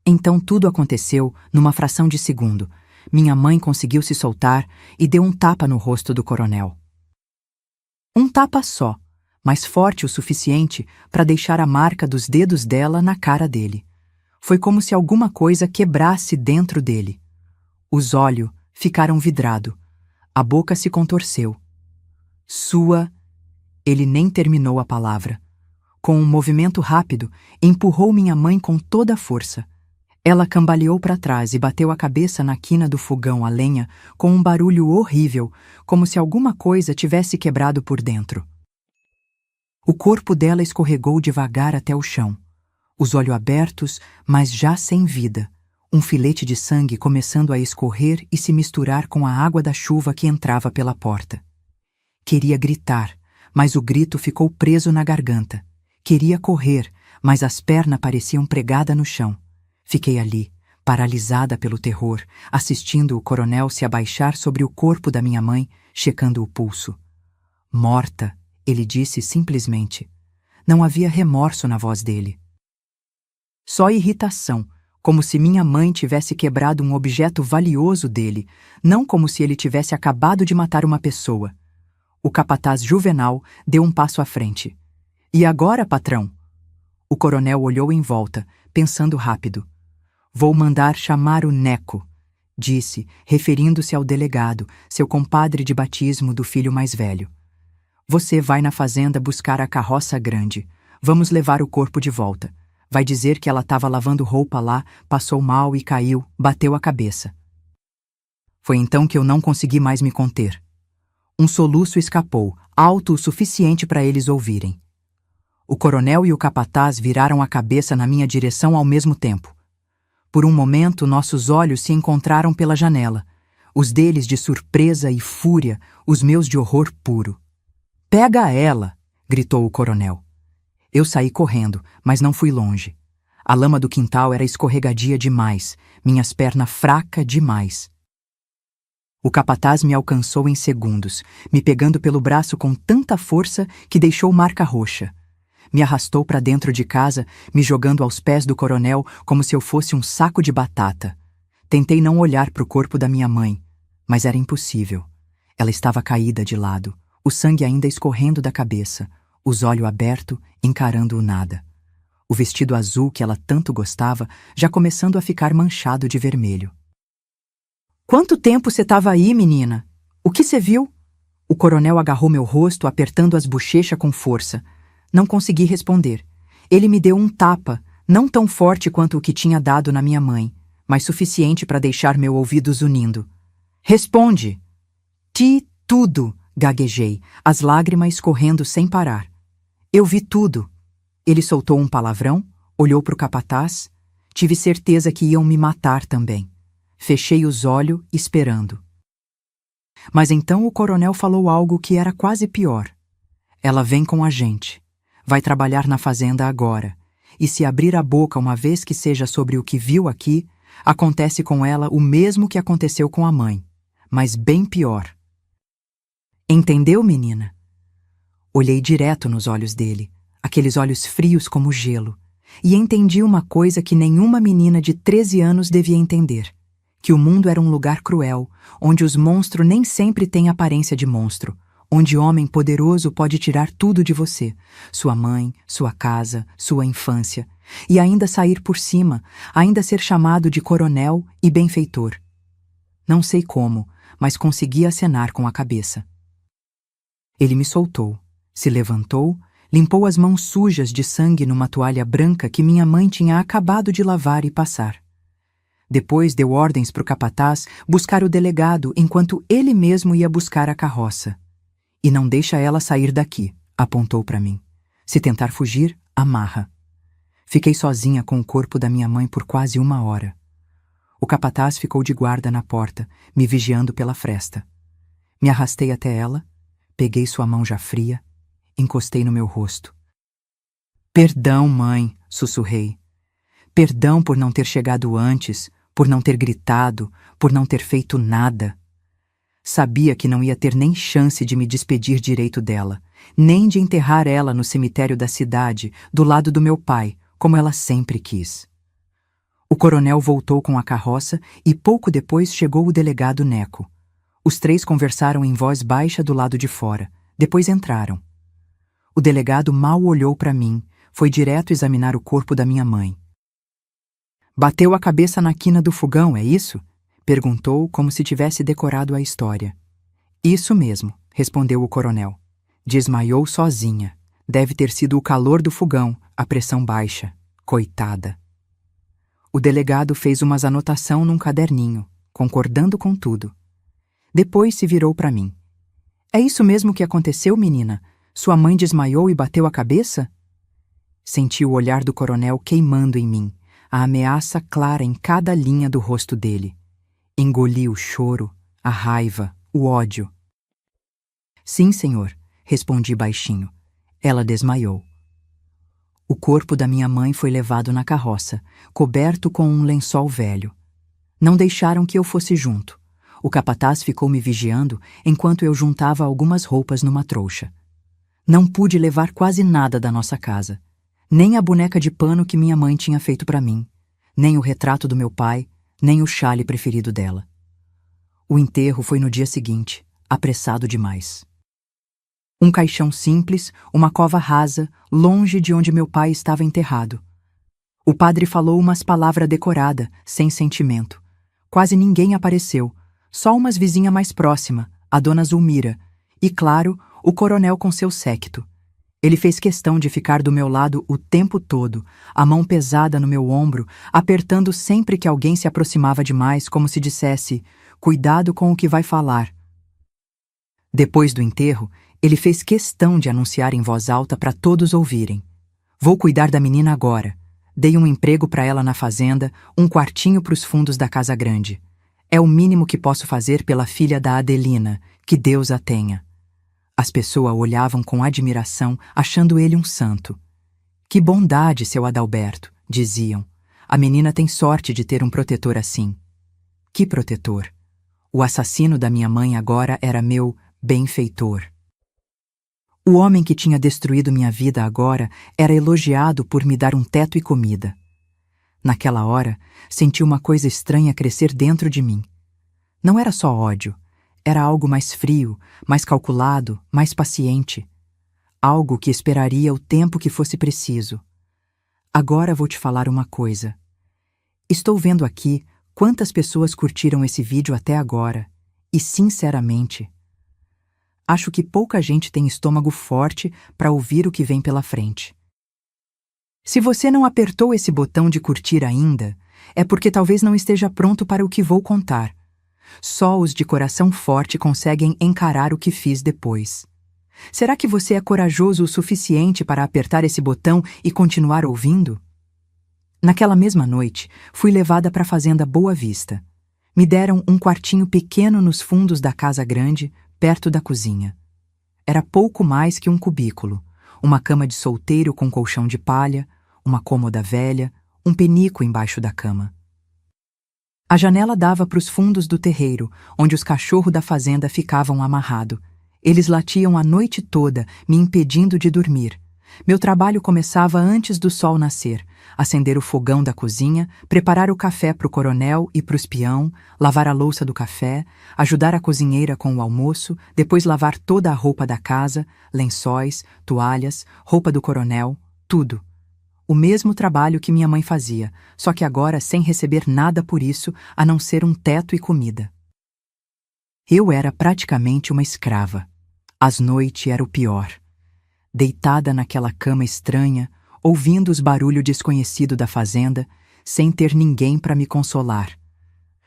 Então tudo aconteceu numa fração de segundo. Minha mãe conseguiu se soltar e deu um tapa no rosto do coronel. Um tapa só, mas forte o suficiente para deixar a marca dos dedos dela na cara dele. Foi como se alguma coisa quebrasse dentro dele. Os olhos ficaram vidrados. A boca se contorceu. Ele nem terminou a palavra. Com um movimento rápido, empurrou minha mãe com toda a força. Ela cambaleou para trás e bateu a cabeça na quina do fogão a lenha com um barulho horrível, como se alguma coisa tivesse quebrado por dentro. O corpo dela escorregou devagar até o chão. Os olhos abertos, mas já sem vida. Um filete de sangue começando a escorrer e se misturar com a água da chuva que entrava pela porta. Queria gritar, mas o grito ficou preso na garganta. Queria correr, mas as pernas pareciam pregadas no chão. Fiquei ali, paralisada pelo terror, assistindo o coronel se abaixar sobre o corpo da minha mãe, checando o pulso. Morta, ele disse simplesmente. Não havia remorso na voz dele. Só irritação, como se minha mãe tivesse quebrado um objeto valioso dele, não como se ele tivesse acabado de matar uma pessoa. O capataz Juvenal deu um passo à frente. E agora, patrão? O coronel olhou em volta, pensando rápido. Vou mandar chamar o Neco, disse, referindo-se ao delegado, seu compadre de batismo do filho mais velho. Você vai na fazenda buscar a carroça grande. Vamos levar o corpo de volta. Vai dizer que ela estava lavando roupa lá, passou mal e caiu, bateu a cabeça. Foi então que eu não consegui mais me conter. Um soluço escapou, alto o suficiente para eles ouvirem. O coronel e o capataz viraram a cabeça na minha direção ao mesmo tempo. Por um momento, nossos olhos se encontraram pela janela, os deles de surpresa e fúria, os meus de horror puro. Pega ela! Gritou o coronel. Eu saí correndo, mas não fui longe. A lama do quintal era escorregadia demais, minhas pernas fracas demais. O capataz me alcançou em segundos, me pegando pelo braço com tanta força que deixou marca roxa. Me arrastou para dentro de casa, me jogando aos pés do coronel como se eu fosse um saco de batata. Tentei não olhar para o corpo da minha mãe, mas era impossível. Ela estava caída de lado, o sangue ainda escorrendo da cabeça, os olhos abertos, encarando o nada. O vestido azul que ela tanto gostava já começando a ficar manchado de vermelho. Quanto tempo você estava aí, menina? O que você viu? O coronel agarrou meu rosto, apertando as bochechas com força. Não consegui responder. Ele me deu um tapa, não tão forte quanto o que tinha dado na minha mãe, mas suficiente para deixar meu ouvido zunindo. Responde! Tudo, gaguejei, as lágrimas escorrendo sem parar. Eu vi tudo. Ele soltou um palavrão, olhou para o capataz. Tive certeza que iam me matar também. Fechei os olhos, esperando. Mas então o coronel falou algo que era quase pior. Ela vem com a gente. Vai trabalhar na fazenda agora. E se abrir a boca uma vez que seja sobre o que viu aqui, acontece com ela o mesmo que aconteceu com a mãe, mas bem pior. Entendeu, menina? Olhei direto nos olhos dele, aqueles olhos frios como gelo, e entendi uma coisa que nenhuma menina de 13 anos devia entender. Que o mundo era um lugar cruel, onde os monstros nem sempre têm aparência de monstro, onde homem poderoso pode tirar tudo de você, sua mãe, sua casa, sua infância, e ainda sair por cima, ainda ser chamado de coronel e benfeitor. Não sei como, mas consegui acenar com a cabeça. Ele me soltou, se levantou, limpou as mãos sujas de sangue numa toalha branca que minha mãe tinha acabado de lavar e passar. Depois deu ordens para o capataz buscar o delegado enquanto ele mesmo ia buscar a carroça. E não deixa ela sair daqui, apontou para mim. Se tentar fugir, amarra. Fiquei sozinha com o corpo da minha mãe por quase 1 hora. O capataz ficou de guarda na porta, me vigiando pela fresta. Me arrastei até ela, peguei sua mão já fria, encostei no meu rosto. Perdão, mãe, sussurrei. Perdão por não ter chegado antes, por não ter gritado, por não ter feito nada. Sabia que não ia ter nem chance de me despedir direito dela, nem de enterrar ela no cemitério da cidade, do lado do meu pai, como ela sempre quis. O coronel voltou com a carroça e pouco depois chegou o delegado Neco. Os três conversaram em voz baixa do lado de fora. Depois entraram. O delegado mal olhou para mim, foi direto examinar o corpo da minha mãe. Bateu a cabeça na quina do fogão, é isso? Perguntou como se tivesse decorado a história. Isso mesmo, respondeu o coronel. Desmaiou sozinha. Deve ter sido o calor do fogão, a pressão baixa. Coitada. O delegado fez umas anotações num caderninho, concordando com tudo. Depois se virou para mim. É isso mesmo que aconteceu, menina? Sua mãe desmaiou e bateu a cabeça? Senti o olhar do coronel queimando em mim, a ameaça clara em cada linha do rosto dele. Engoli o choro, a raiva, o ódio. Sim, senhor, respondi baixinho. Ela desmaiou. O corpo da minha mãe foi levado na carroça, coberto com um lençol velho. Não deixaram que eu fosse junto. O capataz ficou me vigiando enquanto eu juntava algumas roupas numa trouxa. Não pude levar quase nada da nossa casa. Nem a boneca de pano que minha mãe tinha feito para mim, nem o retrato do meu pai, nem o chale preferido dela. O enterro foi no dia seguinte, apressado demais. Um caixão simples, uma cova rasa, longe de onde meu pai estava enterrado. O padre falou umas palavras decoradas, sem sentimento. Quase ninguém apareceu, só umas vizinhas mais próximas, a dona Zulmira, e, claro, o coronel com seu séquito. Ele fez questão de ficar do meu lado o tempo todo, a mão pesada no meu ombro, apertando sempre que alguém se aproximava demais, como se dissesse, cuidado com o que vai falar. Depois do enterro, ele fez questão de anunciar em voz alta para todos ouvirem. Vou cuidar da menina agora. Dei um emprego para ela na fazenda, um quartinho para os fundos da casa grande. É o mínimo que posso fazer pela filha da Adelina, que Deus a tenha. As pessoas olhavam com admiração, achando ele um santo. Que bondade, seu Adalberto, diziam. A menina tem sorte de ter um protetor assim. Que protetor? O assassino da minha mãe agora era meu benfeitor. O homem que tinha destruído minha vida agora era elogiado por me dar um teto e comida. Naquela hora, senti uma coisa estranha crescer dentro de mim. Não era só ódio, era algo mais frio, mais calculado, mais paciente. Algo que esperaria o tempo que fosse preciso. Agora vou te falar uma coisa. Estou vendo aqui quantas pessoas curtiram esse vídeo até agora, e sinceramente, acho que pouca gente tem estômago forte para ouvir o que vem pela frente. Se você não apertou esse botão de curtir ainda, é porque talvez não esteja pronto para o que vou contar. Só os de coração forte conseguem encarar o que fiz depois. Será que você é corajoso o suficiente para apertar esse botão e continuar ouvindo? Naquela mesma noite, fui levada para a fazenda Boa Vista. Me deram um quartinho pequeno nos fundos da casa grande, perto da cozinha. Era pouco mais que um cubículo, uma cama de solteiro com colchão de palha, uma cômoda velha, um penico embaixo da cama. A janela dava para os fundos do terreiro, onde os cachorros da fazenda ficavam amarrados. Eles latiam a noite toda, me impedindo de dormir. Meu trabalho começava antes do sol nascer, acender o fogão da cozinha, preparar o café para o coronel e para o espião, lavar a louça do café, ajudar a cozinheira com o almoço, depois lavar toda a roupa da casa, lençóis, toalhas, roupa do coronel, tudo. O mesmo trabalho que minha mãe fazia, só que agora sem receber nada por isso, a não ser um teto e comida. Eu era praticamente uma escrava. As noites era o pior. Deitada naquela cama estranha, ouvindo os barulhos desconhecidos da fazenda, sem ter ninguém para me consolar.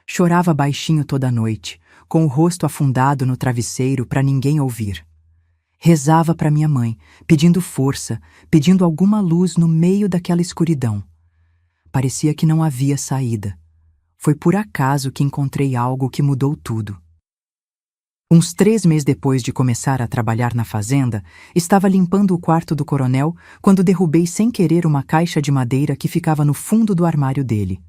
Chorava baixinho toda noite, com o rosto afundado no travesseiro para ninguém ouvir. Rezava para minha mãe, pedindo força, pedindo alguma luz no meio daquela escuridão. Parecia que não havia saída. Foi por acaso que encontrei algo que mudou tudo. Uns 3 meses depois de começar a trabalhar na fazenda, estava limpando o quarto do coronel quando derrubei sem querer uma caixa de madeira que ficava no fundo do armário dele.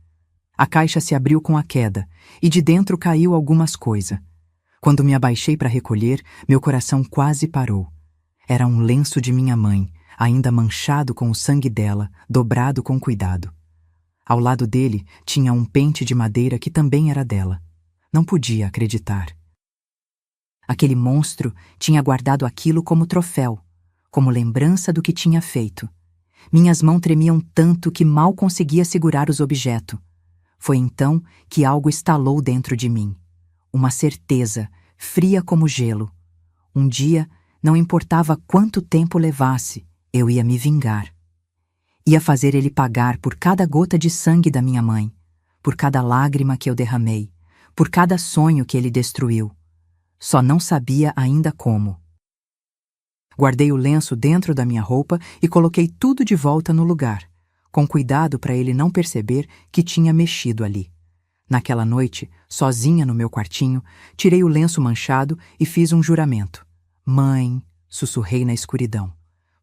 A caixa se abriu com a queda, e de dentro caiu algumas coisas. Quando me abaixei para recolher, meu coração quase parou. Era um lenço de minha mãe, ainda manchado com o sangue dela, dobrado com cuidado. Ao lado dele tinha um pente de madeira que também era dela. Não podia acreditar. Aquele monstro tinha guardado aquilo como troféu, como lembrança do que tinha feito. Minhas mãos tremiam tanto que mal conseguia segurar os objetos. Foi então que algo estalou dentro de mim. Uma certeza, fria como gelo. Um dia, não importava quanto tempo levasse, eu ia me vingar. Ia fazer ele pagar por cada gota de sangue da minha mãe, por cada lágrima que eu derramei, por cada sonho que ele destruiu. Só não sabia ainda como. Guardei o lenço dentro da minha roupa e coloquei tudo de volta no lugar, com cuidado para ele não perceber que tinha mexido ali. Naquela noite, sozinha no meu quartinho, tirei o lenço manchado e fiz um juramento. Mãe, sussurrei na escuridão.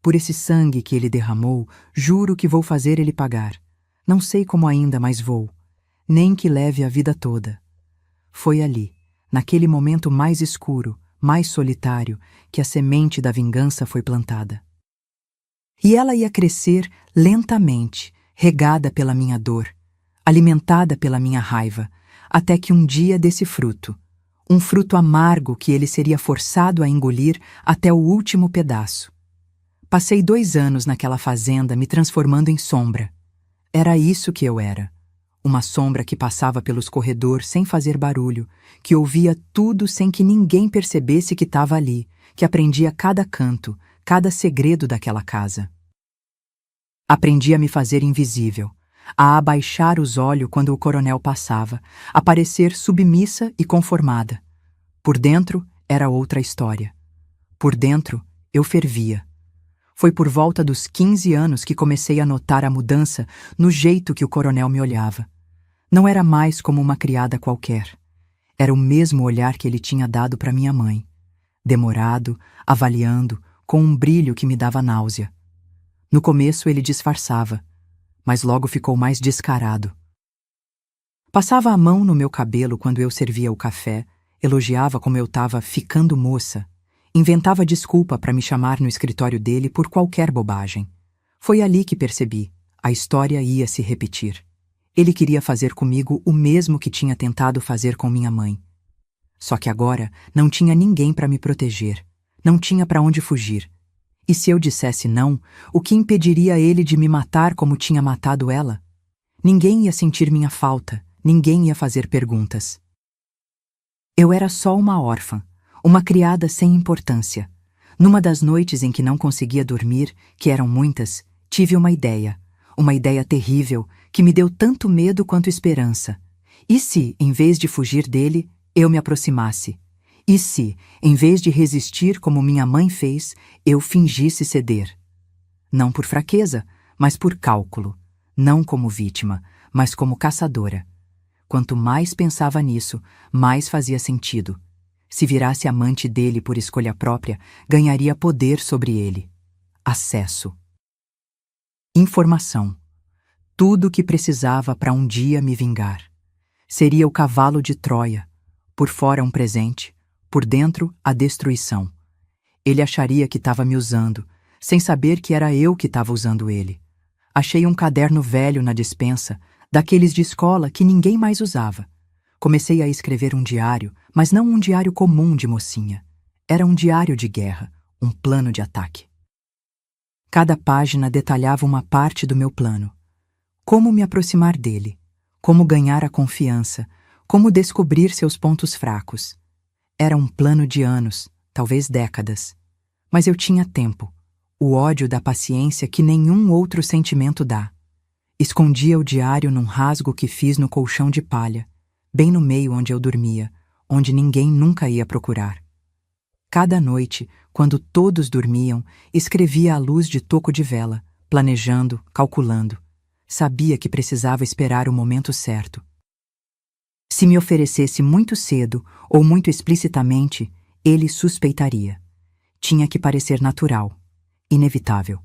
Por esse sangue que ele derramou, juro que vou fazer ele pagar. Não sei como ainda, mas vou. Nem que leve a vida toda. Foi ali, naquele momento mais escuro, mais solitário, que a semente da vingança foi plantada. E ela ia crescer lentamente, regada pela minha dor, alimentada pela minha raiva, até que um dia desse fruto, um fruto amargo que ele seria forçado a engolir até o último pedaço. Passei 2 anos naquela fazenda me transformando em sombra. Era isso que eu era. Uma sombra que passava pelos corredores sem fazer barulho, que ouvia tudo sem que ninguém percebesse que estava ali, que aprendia cada canto, cada segredo daquela casa. Aprendi a me fazer invisível, a abaixar os olhos quando o coronel passava, a parecer submissa e conformada. Por dentro era outra história. Por dentro eu fervia. Foi por volta dos 15 anos que comecei a notar a mudança no jeito que o coronel me olhava. Não era mais como uma criada qualquer. Era o mesmo olhar que ele tinha dado para minha mãe. Demorado, avaliando, com um brilho que me dava náusea. No começo ele disfarçava, mas logo ficou mais descarado. Passava a mão no meu cabelo quando eu servia o café, elogiava como eu estava ficando moça, inventava desculpa para me chamar no escritório dele por qualquer bobagem. Foi ali que percebi, a história ia se repetir. Ele queria fazer comigo o mesmo que tinha tentado fazer com minha mãe. Só que agora não tinha ninguém para me proteger, não tinha para onde fugir. E se eu dissesse não, o que impediria ele de me matar como tinha matado ela? Ninguém ia sentir minha falta, ninguém ia fazer perguntas. Eu era só uma órfã, uma criada sem importância. Numa das noites em que não conseguia dormir, que eram muitas, tive uma ideia terrível, que me deu tanto medo quanto esperança. E se, em vez de fugir dele, eu me aproximasse? E se, em vez de resistir como minha mãe fez, eu fingisse ceder? Não por fraqueza, mas por cálculo. Não como vítima, mas como caçadora. Quanto mais pensava nisso, mais fazia sentido. Se virasse amante dele por escolha própria, ganharia poder sobre ele. Acesso. Informação. Tudo o que precisava para um dia me vingar. Seria o cavalo de Troia. Por fora um presente, por dentro a destruição. Ele acharia que estava me usando, sem saber que era eu que estava usando ele. Achei um caderno velho na despensa, daqueles de escola que ninguém mais usava. Comecei a escrever um diário, mas não um diário comum de mocinha. Era um diário de guerra, um plano de ataque. Cada página detalhava uma parte do meu plano. Como me aproximar dele, como ganhar a confiança, como descobrir seus pontos fracos. Era um plano de anos, talvez décadas. Mas eu tinha tempo, o ódio da paciência que nenhum outro sentimento dá. Escondia o diário num rasgo que fiz no colchão de palha, bem no meio onde eu dormia, onde ninguém nunca ia procurar. Cada noite, quando todos dormiam, escrevia à luz de toco de vela, planejando, calculando. Sabia que precisava esperar o momento certo. Se me oferecesse muito cedo ou muito explicitamente, ele suspeitaria. Tinha que parecer natural, inevitável.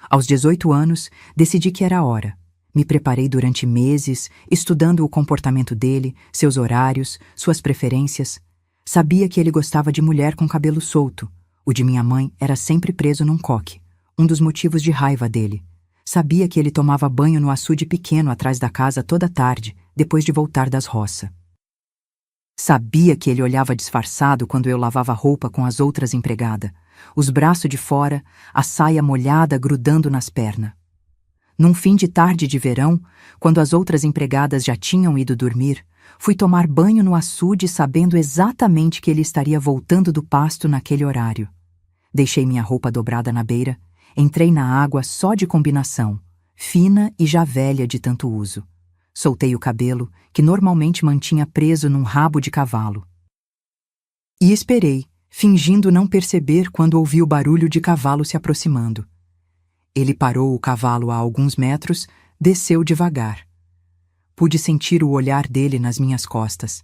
Aos 18 anos, decidi que era a hora. Me preparei durante meses, estudando o comportamento dele, seus horários, suas preferências. Sabia que ele gostava de mulher com cabelo solto. O de minha mãe era sempre preso num coque, um dos motivos de raiva dele. Sabia que ele tomava banho no açude pequeno atrás da casa toda tarde, depois de voltar das roças. Sabia que ele olhava disfarçado quando eu lavava roupa com as outras empregadas, os braços de fora, a saia molhada grudando nas pernas. Num fim de tarde de verão, quando as outras empregadas já tinham ido dormir, fui tomar banho no açude sabendo exatamente que ele estaria voltando do pasto naquele horário. Deixei minha roupa dobrada na beira, entrei na água só de combinação, fina e já velha de tanto uso. Soltei o cabelo, que normalmente mantinha preso num rabo de cavalo. E esperei, fingindo não perceber quando ouvi o barulho de cavalo se aproximando. Ele parou o cavalo a alguns metros, desceu devagar. Pude sentir o olhar dele nas minhas costas.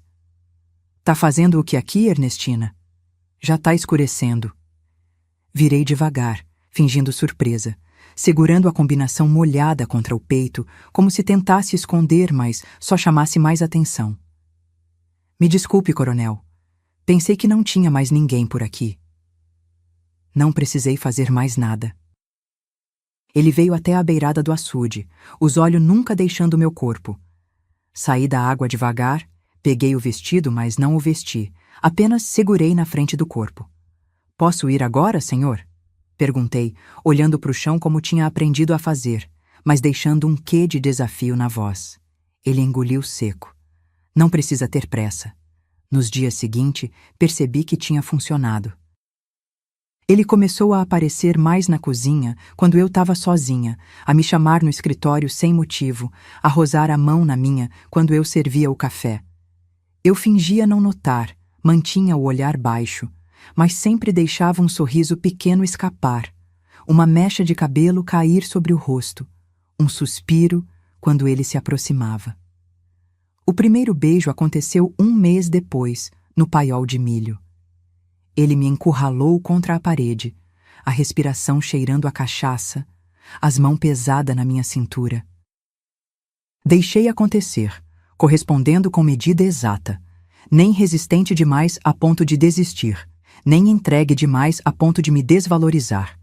Tá fazendo o que aqui, Ernestina? Já tá escurecendo. Virei devagar, fingindo surpresa, segurando a combinação molhada contra o peito, como se tentasse esconder, mas só chamasse mais atenção. Me desculpe, coronel. Pensei que não tinha mais ninguém por aqui. Não precisei fazer mais nada. Ele veio até a beirada do açude, os olhos nunca deixando meu corpo. Saí da água devagar, peguei o vestido, mas não o vesti, apenas segurei na frente do corpo. Posso ir agora, senhor? Perguntei, olhando para o chão como tinha aprendido a fazer, mas deixando um quê de desafio na voz. Ele engoliu seco. Não precisa ter pressa. Nos dias seguintes, percebi que tinha funcionado. Ele começou a aparecer mais na cozinha quando eu estava sozinha, a me chamar no escritório sem motivo, a rosar a mão na minha quando eu servia o café. Eu fingia não notar, mantinha o olhar baixo, mas sempre deixava um sorriso pequeno escapar, uma mecha de cabelo cair sobre o rosto, um suspiro quando ele se aproximava. O primeiro beijo aconteceu 1 mês depois, no paiol de milho. Ele me encurralou contra a parede, a respiração cheirando a cachaça, as mãos pesadas na minha cintura. Deixei acontecer, correspondendo com medida exata, nem resistente demais a ponto de desistir, nem entregue demais a ponto de me desvalorizar.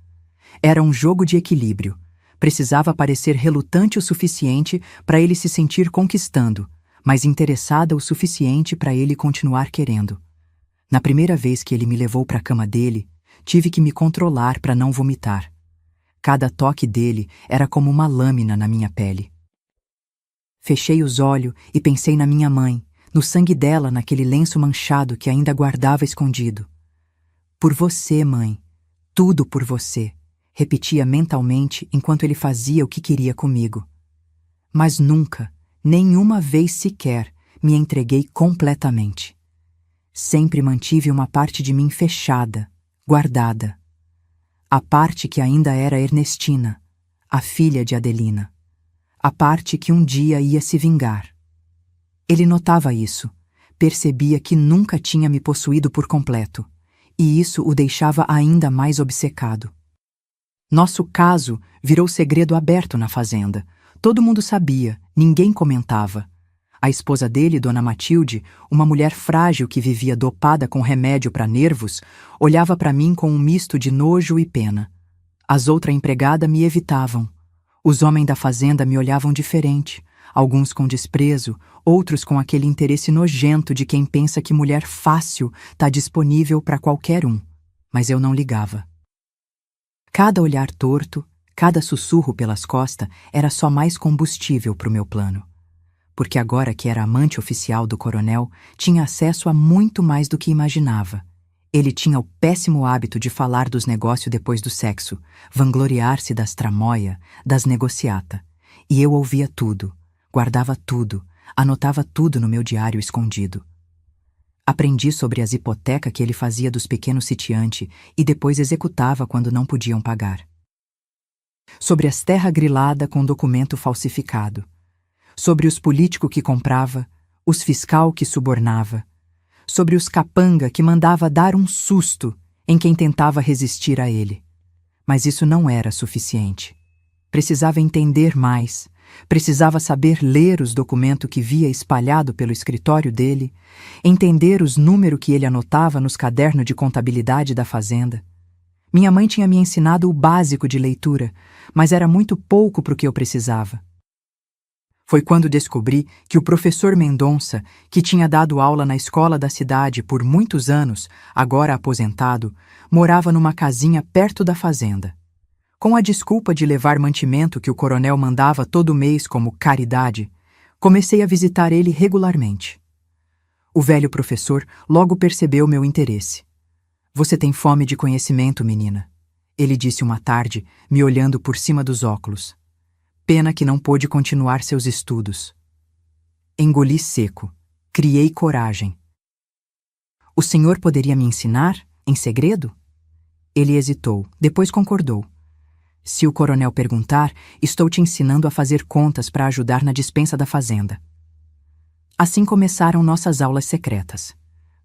Era um jogo de equilíbrio. Precisava parecer relutante o suficiente para ele se sentir conquistando, mas interessada o suficiente para ele continuar querendo. Na primeira vez que ele me levou para a cama dele, tive que me controlar para não vomitar. Cada toque dele era como uma lâmina na minha pele. Fechei os olhos e pensei na minha mãe, no sangue dela naquele lenço manchado que ainda guardava escondido. Por você, mãe. Tudo por você, repetia mentalmente enquanto ele fazia o que queria comigo. Mas nunca, nenhuma vez sequer, me entreguei completamente. Sempre mantive uma parte de mim fechada, guardada. A parte que ainda era Ernestina, a filha de Adelina. A parte que um dia ia se vingar. Ele notava isso, percebia que nunca tinha me possuído por completo, e isso o deixava ainda mais obcecado. Nosso caso virou segredo aberto na fazenda. Todo mundo sabia, ninguém comentava. A esposa dele, Dona Matilde, uma mulher frágil que vivia dopada com remédio para nervos, olhava para mim com um misto de nojo e pena. As outras empregadas me evitavam. Os homens da fazenda me olhavam diferente, alguns com desprezo, outros com aquele interesse nojento de quem pensa que mulher fácil está disponível para qualquer um. Mas eu não ligava. Cada olhar torto, cada sussurro pelas costas era só mais combustível para o meu plano. Porque agora que era amante oficial do coronel, tinha acesso a muito mais do que imaginava. Ele tinha o péssimo hábito de falar dos negócios depois do sexo, vangloriar-se das tramóia, das negociata. E eu ouvia tudo, guardava tudo, anotava tudo no meu diário escondido. Aprendi sobre as hipotecas que ele fazia dos pequenos sitiantes e depois executava quando não podiam pagar. Sobre as terras griladas com documento falsificado. Sobre os políticos que comprava, os fiscal que subornava, sobre os capanga que mandava dar um susto em quem tentava resistir a ele. Mas isso não era suficiente. Precisava entender mais, precisava saber ler os documentos que via espalhado pelo escritório dele, entender os números que ele anotava nos cadernos de contabilidade da fazenda. Minha mãe tinha me ensinado o básico de leitura, mas era muito pouco para o que eu precisava. Foi quando descobri que o professor Mendonça, que tinha dado aula na escola da cidade por muitos anos, agora aposentado, morava numa casinha perto da fazenda. Com a desculpa de levar mantimento que o coronel mandava todo mês como caridade, comecei a visitar ele regularmente. O velho professor logo percebeu meu interesse. "Você tem fome de conhecimento, menina", ele disse uma tarde, me olhando por cima dos óculos. Pena que não pôde continuar seus estudos. Engoli seco. Criei coragem. "O senhor poderia me ensinar, em segredo?" Ele hesitou, depois concordou. "Se o coronel perguntar, estou te ensinando a fazer contas para ajudar na despensa da fazenda." Assim começaram nossas aulas secretas.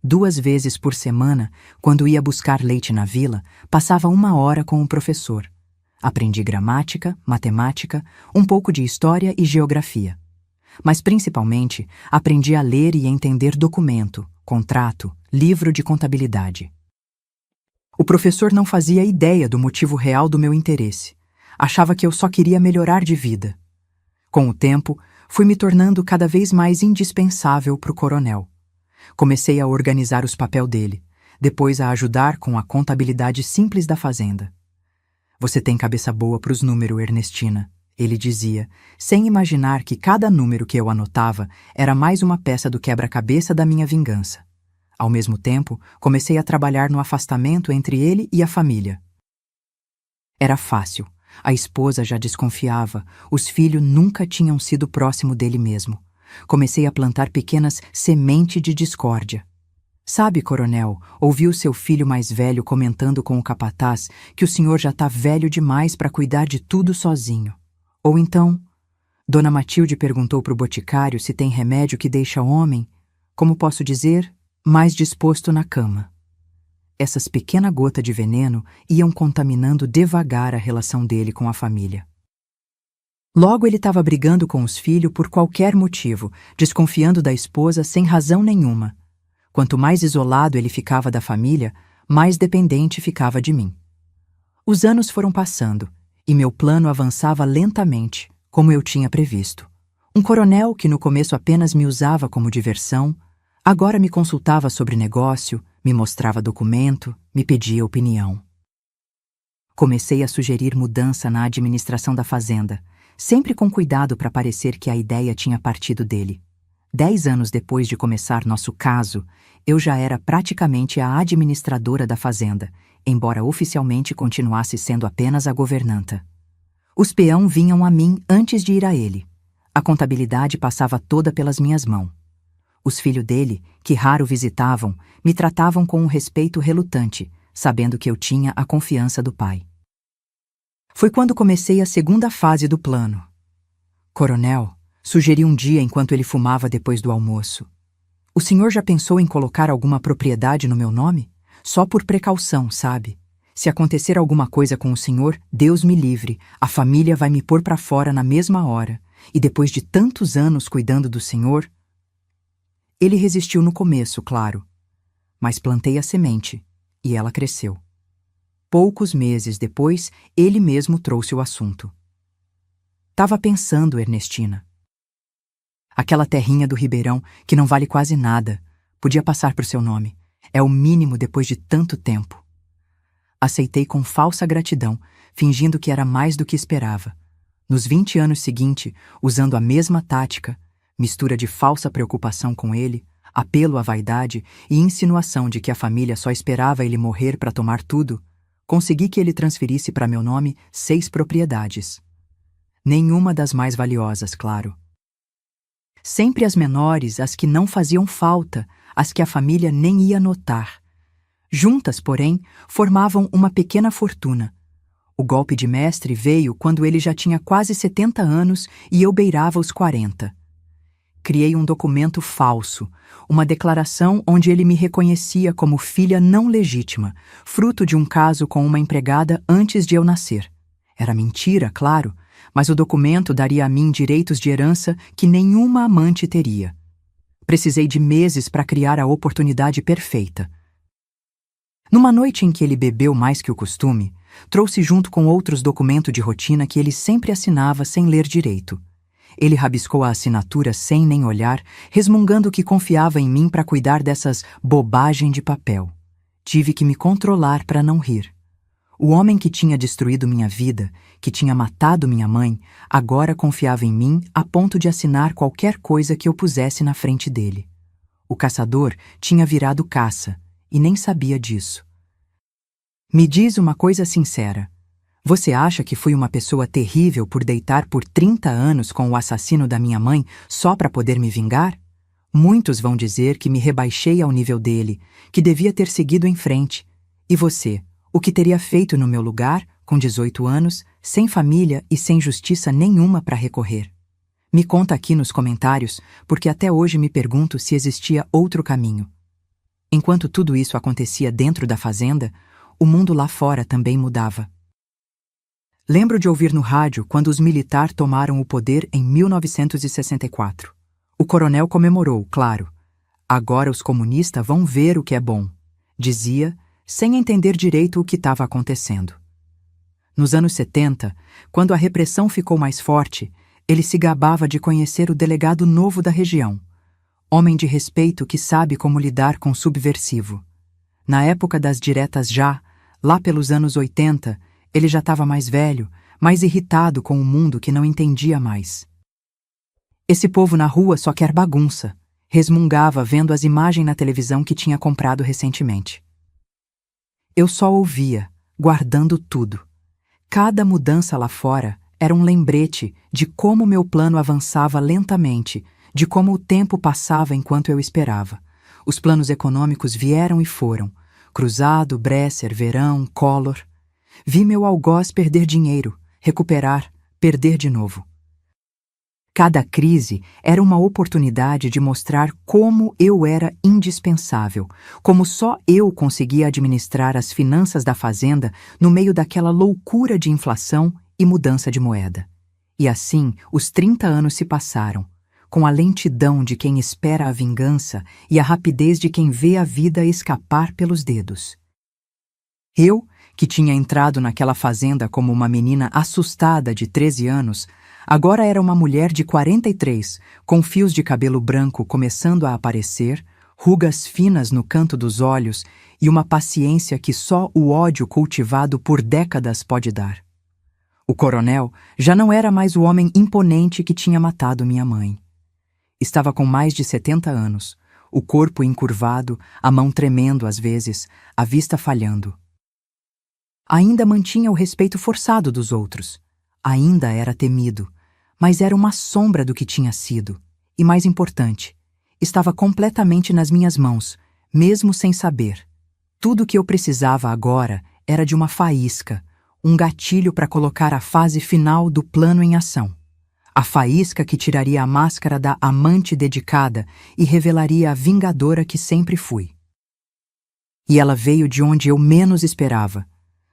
2 vezes por semana, quando ia buscar leite na vila, passava 1 hora com o professor. Aprendi gramática, matemática, um pouco de história e geografia. Mas principalmente, aprendi a ler e entender documento, contrato, livro de contabilidade. O professor não fazia ideia do motivo real do meu interesse. Achava que eu só queria melhorar de vida. Com o tempo, fui me tornando cada vez mais indispensável para o coronel. Comecei a organizar os papéis dele, depois a ajudar com a contabilidade simples da fazenda. "Você tem cabeça boa para os números, Ernestina", ele dizia, sem imaginar que cada número que eu anotava era mais uma peça do quebra-cabeça da minha vingança. Ao mesmo tempo, comecei a trabalhar no afastamento entre ele e a família. Era fácil. A esposa já desconfiava, os filhos nunca tinham sido próximo dele mesmo. Comecei a plantar pequenas sementes de discórdia. "Sabe, coronel, ouvi o seu filho mais velho comentando com o capataz que o senhor já está velho demais para cuidar de tudo sozinho." Ou então, Dona Matilde perguntou para o boticário se tem remédio que deixa o homem, como posso dizer, mais disposto na cama. Essas pequenas gotas de veneno iam contaminando devagar a relação dele com a família. Logo ele estava brigando com os filhos por qualquer motivo, desconfiando da esposa sem razão nenhuma. Quanto mais isolado ele ficava da família, mais dependente ficava de mim. Os anos foram passando, e meu plano avançava lentamente, como eu tinha previsto. Um coronel que no começo apenas me usava como diversão, agora me consultava sobre negócio, me mostrava documento, me pedia opinião. Comecei a sugerir mudança na administração da fazenda, sempre com cuidado para parecer que a ideia tinha partido dele. 10 anos depois de começar nosso caso, eu já era praticamente a administradora da fazenda, embora oficialmente continuasse sendo apenas a governanta. Os peão vinham a mim antes de ir a ele. A contabilidade passava toda pelas minhas mãos. Os filhos dele, que raro visitavam, me tratavam com um respeito relutante, sabendo que eu tinha a confiança do pai. Foi quando comecei a segunda fase do plano. "Coronel", sugeri um dia enquanto ele fumava depois do almoço, "o senhor já pensou em colocar alguma propriedade no meu nome? Só por precaução, sabe? Se acontecer alguma coisa com o senhor, Deus me livre, a família vai me pôr para fora na mesma hora, e depois de tantos anos cuidando do senhor..." Ele resistiu no começo, claro, mas plantei a semente, e ela cresceu. Poucos meses depois, ele mesmo trouxe o assunto. "Tava pensando, Ernestina. Aquela terrinha do Ribeirão, que não vale quase nada, podia passar por seu nome. É o mínimo depois de tanto tempo." Aceitei com falsa gratidão, fingindo que era mais do que esperava. Nos 20 anos seguintes, usando a mesma tática, mistura de falsa preocupação com ele, apelo à vaidade e insinuação de que a família só esperava ele morrer para tomar tudo, consegui que ele transferisse para meu nome 6 propriedades. Nenhuma das mais valiosas, claro. Sempre as menores, as que não faziam falta, as que a família nem ia notar. Juntas, porém, formavam uma pequena fortuna. O golpe de mestre veio quando ele já tinha quase 70 anos e eu beirava os 40. Criei um documento falso, uma declaração onde ele me reconhecia como filha não legítima, fruto de um caso com uma empregada antes de eu nascer. Era mentira, claro, mas o documento daria a mim direitos de herança que nenhuma amante teria. Precisei de meses para criar a oportunidade perfeita. Numa noite em que ele bebeu mais que o costume, Trouxe junto com outros documentos de rotina que ele sempre assinava sem ler direito. Ele rabiscou a assinatura sem nem olhar, resmungando que confiava em mim para cuidar dessas bobagens de papel. Tive que me controlar para não rir. O homem que tinha destruído minha vida, que tinha matado minha mãe, agora confiava em mim a ponto de assinar qualquer coisa que eu pusesse na frente dele. O caçador tinha virado caça, e nem sabia disso. Me diz uma coisa sincera. Você acha que fui uma pessoa terrível por deitar por 30 anos com o assassino da minha mãe só para poder me vingar? Muitos vão dizer que me rebaixei ao nível dele, que devia ter seguido em frente. E você? O que teria feito no meu lugar, com 18 anos, sem família e sem justiça nenhuma para recorrer? Me conta aqui nos comentários, porque até hoje me pergunto se existia outro caminho. Enquanto tudo isso acontecia dentro da fazenda, o mundo lá fora também mudava. Lembro de ouvir no rádio quando os militares tomaram o poder em 1964. O coronel comemorou, claro. Agora os comunistas vão ver o que é bom, dizia, sem entender direito o que estava acontecendo. Nos anos 70, quando a repressão ficou mais forte, ele se gabava de conhecer o delegado novo da região, homem de respeito que sabe como lidar com subversivo. Na época das diretas já, lá pelos anos 80, ele já estava mais velho, mais irritado com o mundo que não entendia mais. Esse povo na rua só quer bagunça, resmungava vendo as imagens na televisão que tinha comprado recentemente. Eu só ouvia, guardando tudo. Cada mudança lá fora era um lembrete de como meu plano avançava lentamente, de como o tempo passava enquanto eu esperava. Os planos econômicos vieram e foram. Cruzado, Bresser, Verão, Collor. Vi meu algoz perder dinheiro, recuperar, perder de novo. Cada crise era uma oportunidade de mostrar como eu era indispensável, como só eu conseguia administrar as finanças da fazenda no meio daquela loucura de inflação e mudança de moeda. E assim, os 30 anos se passaram, com a lentidão de quem espera a vingança e a rapidez de quem vê a vida escapar pelos dedos. Eu, que tinha entrado naquela fazenda como uma menina assustada de 13 anos, agora era uma mulher de 43, com fios de cabelo branco começando a aparecer, rugas finas no canto dos olhos e uma paciência que só o ódio cultivado por décadas pode dar. O coronel já não era mais o homem imponente que tinha matado minha mãe. Estava com mais de 70 anos, o corpo encurvado, a mão tremendo às vezes, a vista falhando. Ainda mantinha o respeito forçado dos outros. Ainda era temido, mas era uma sombra do que tinha sido. E mais importante, estava completamente nas minhas mãos, mesmo sem saber. Tudo o que eu precisava agora era de uma faísca, um gatilho para colocar a fase final do plano em ação. A faísca que tiraria a máscara da amante dedicada e revelaria a vingadora que sempre fui. E ela veio de onde eu menos esperava,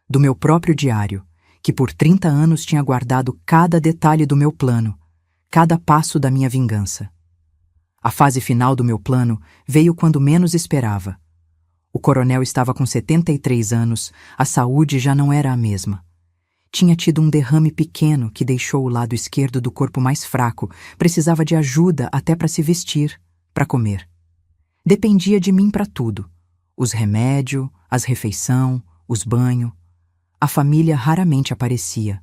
do meu próprio diário, que por 30 anos tinha guardado cada detalhe do meu plano, cada passo da minha vingança. A fase final do meu plano veio quando menos esperava. O coronel estava com 73 anos, a saúde já não era a mesma. Tinha tido um derrame pequeno que deixou o lado esquerdo do corpo mais fraco, precisava de ajuda até para se vestir, para comer. Dependia de mim para tudo: os remédios, as refeições, os banhos. A família raramente aparecia.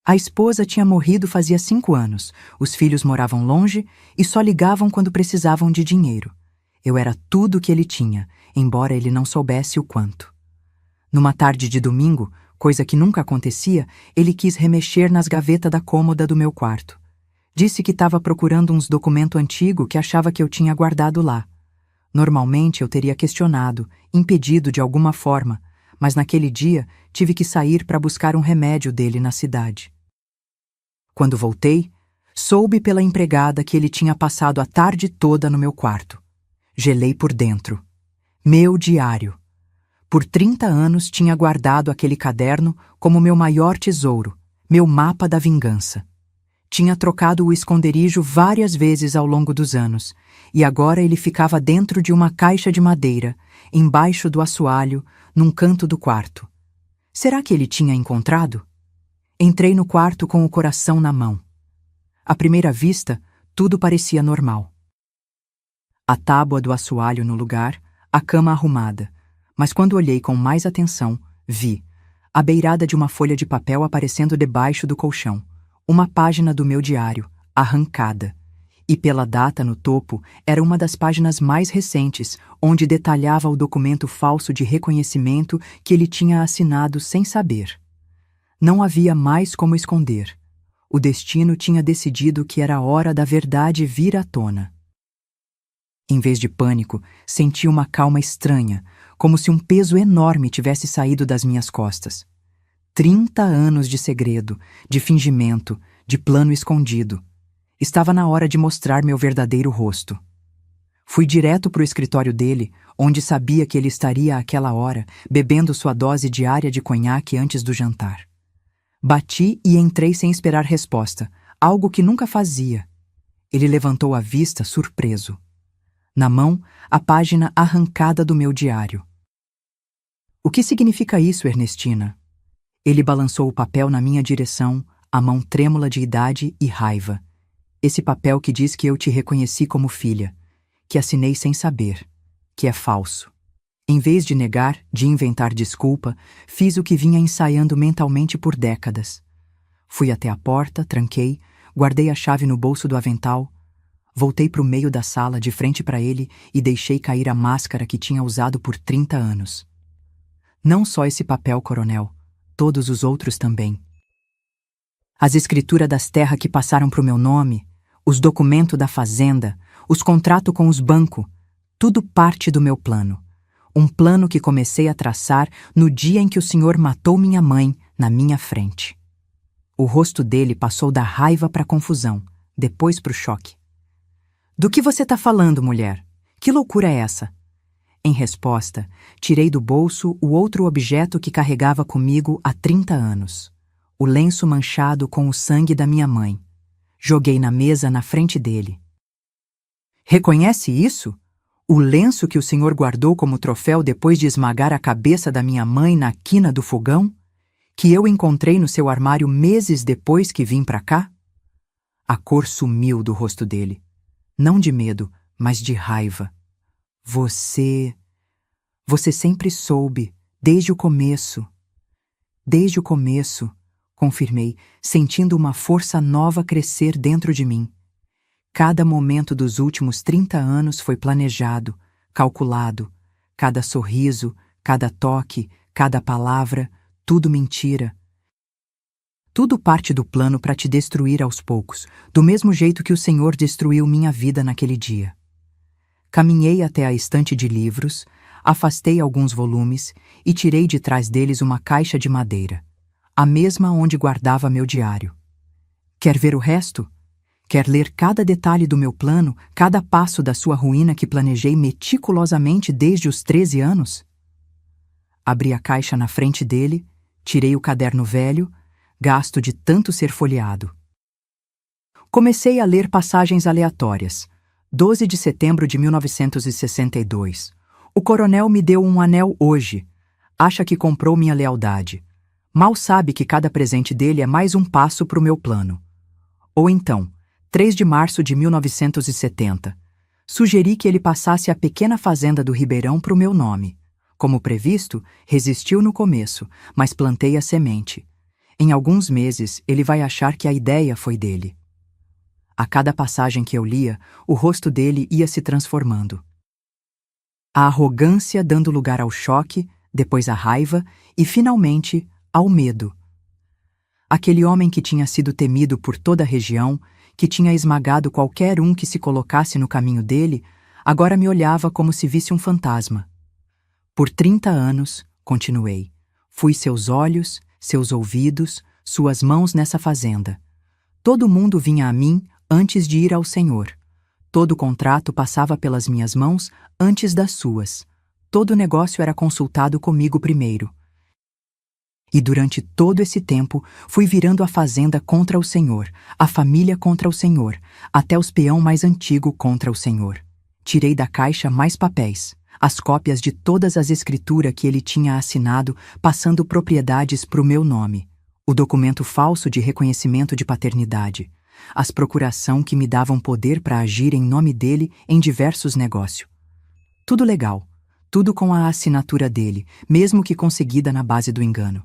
A esposa tinha morrido fazia 5 anos, os filhos moravam longe e só ligavam quando precisavam de dinheiro. Eu era tudo o que ele tinha, embora ele não soubesse o quanto. Numa tarde de domingo, coisa que nunca acontecia, ele quis remexer nas gavetas da cômoda do meu quarto. Disse que estava procurando uns documentos antigos que achava que eu tinha guardado lá. Normalmente eu teria questionado, impedido de alguma forma, mas naquele dia tive que sair para buscar um remédio dele na cidade. Quando voltei, soube pela empregada que ele tinha passado a tarde toda no meu quarto. Gelei por dentro. Meu diário. Por 30 anos tinha guardado aquele caderno como meu maior tesouro, meu mapa da vingança. Tinha trocado o esconderijo várias vezes ao longo dos anos, e agora ele ficava dentro de uma caixa de madeira, embaixo do assoalho, num canto do quarto. Será que ele tinha encontrado? Entrei no quarto com o coração na mão. À primeira vista, tudo parecia normal. A tábua do assoalho no lugar, a cama arrumada, mas quando olhei com mais atenção, vi, à beirada de uma folha de papel aparecendo debaixo do colchão, uma página do meu diário, arrancada. E pela data no topo, era uma das páginas mais recentes, onde detalhava o documento falso de reconhecimento que ele tinha assinado sem saber. Não havia mais como esconder. O destino tinha decidido que era hora da verdade vir à tona. Em vez de pânico, senti uma calma estranha, como se um peso enorme tivesse saído das minhas costas. 30 anos de segredo, de fingimento, de plano escondido. Estava na hora de mostrar meu verdadeiro rosto. Fui direto para o escritório dele, onde sabia que ele estaria àquela hora, bebendo sua dose diária de conhaque antes do jantar. Bati e entrei sem esperar resposta, algo que nunca fazia. Ele levantou a vista, surpreso. Na mão, a página arrancada do meu diário. O que significa isso, Ernestina? Ele balançou o papel na minha direção, a mão trêmula de idade e raiva. Esse papel que diz que eu te reconheci como filha, que assinei sem saber, que é falso. Em vez de negar, de inventar desculpa, fiz o que vinha ensaiando mentalmente por décadas. Fui até a porta, tranquei, guardei a chave no bolso do avental, voltei para o meio da sala, de frente para ele, e deixei cair a máscara que tinha usado por 30 anos. Não só esse papel, coronel, todos os outros também. As escrituras das terras que passaram para o meu nome, os documentos da fazenda, os contratos com os bancos, tudo parte do meu plano. Um plano que comecei a traçar no dia em que o senhor matou minha mãe na minha frente. O rosto dele passou da raiva para a confusão, depois para o choque. Do que você está falando, mulher? Que loucura é essa? Em resposta, tirei do bolso o outro objeto que carregava comigo há 30 anos. O lenço manchado com o sangue da minha mãe. Joguei na mesa na frente dele. Reconhece isso? O lenço que o senhor guardou como troféu depois de esmagar a cabeça da minha mãe na quina do fogão? Que eu encontrei no seu armário meses depois que vim para cá? A cor sumiu do rosto dele. Não de medo, mas de raiva. Você sempre soube, desde o começo. Desde o começo, confirmei, sentindo uma força nova crescer dentro de mim. Cada momento dos últimos 30 anos foi planejado, calculado. Cada sorriso, cada toque, cada palavra, tudo mentira. Tudo parte do plano para te destruir aos poucos, do mesmo jeito que o Senhor destruiu minha vida naquele dia. Caminhei até a estante de livros, afastei alguns volumes e tirei de trás deles uma caixa de madeira, a mesma onde guardava meu diário. Quer ver o resto? Quer ler cada detalhe do meu plano, cada passo da sua ruína que planejei meticulosamente desde os 13 anos? Abri a caixa na frente dele, tirei o caderno velho, gasto de tanto ser folheado. Comecei a ler passagens aleatórias. 12 de setembro de 1962. O coronel me deu um anel hoje. Acha que comprou minha lealdade. Mal sabe que cada presente dele é mais um passo para o meu plano. Ou então, 3 de março de 1970. Sugeri que ele passasse a pequena fazenda do Ribeirão para o meu nome. Como previsto, resistiu no começo, mas plantei a semente. Em alguns meses, ele vai achar que a ideia foi dele. A cada passagem que eu lia, o rosto dele ia se transformando. A arrogância dando lugar ao choque, depois à raiva e, finalmente, ao medo. Aquele homem que tinha sido temido por toda a região, que tinha esmagado qualquer um que se colocasse no caminho dele, agora me olhava como se visse um fantasma. Por 30 anos, continuei, fui seus olhos, seus ouvidos, suas mãos nessa fazenda. Todo mundo vinha a mim antes de ir ao Senhor. Todo contrato passava pelas minhas mãos antes das suas. Todo negócio era consultado comigo primeiro. E durante todo esse tempo, fui virando a fazenda contra o Senhor, a família contra o Senhor, até os peão mais antigo contra o Senhor. Tirei da caixa mais papéis. as cópias de todas as escrituras que ele tinha assinado, passando propriedades para o meu nome, o documento falso de reconhecimento de paternidade, as procuração que me davam poder para agir em nome dele em diversos negócios. Tudo legal, tudo com a assinatura dele, mesmo que conseguida na base do engano.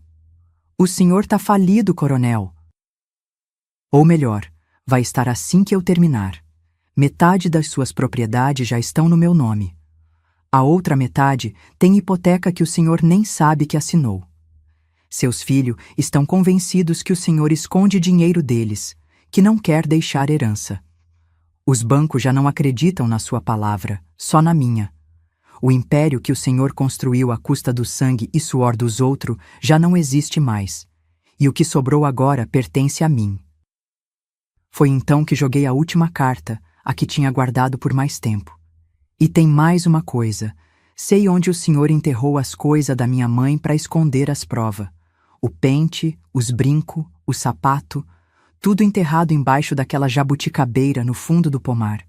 O senhor tá falido, coronel. Ou melhor, vai estar assim que eu terminar. Metade das suas propriedades já estão no meu nome. A outra metade tem hipoteca que o senhor nem sabe que assinou. Seus filhos estão convencidos que o senhor esconde dinheiro deles, que não quer deixar herança. Os bancos já não acreditam na sua palavra, só na minha. O império que o senhor construiu à custa do sangue e suor dos outros já não existe mais, e o que sobrou agora pertence a mim. Foi então que joguei a última carta, a que tinha guardado por mais tempo. E tem mais uma coisa. Sei onde o senhor enterrou as coisas da minha mãe para esconder as provas. O pente, os brincos, o sapato, tudo enterrado embaixo daquela jabuticabeira no fundo do pomar.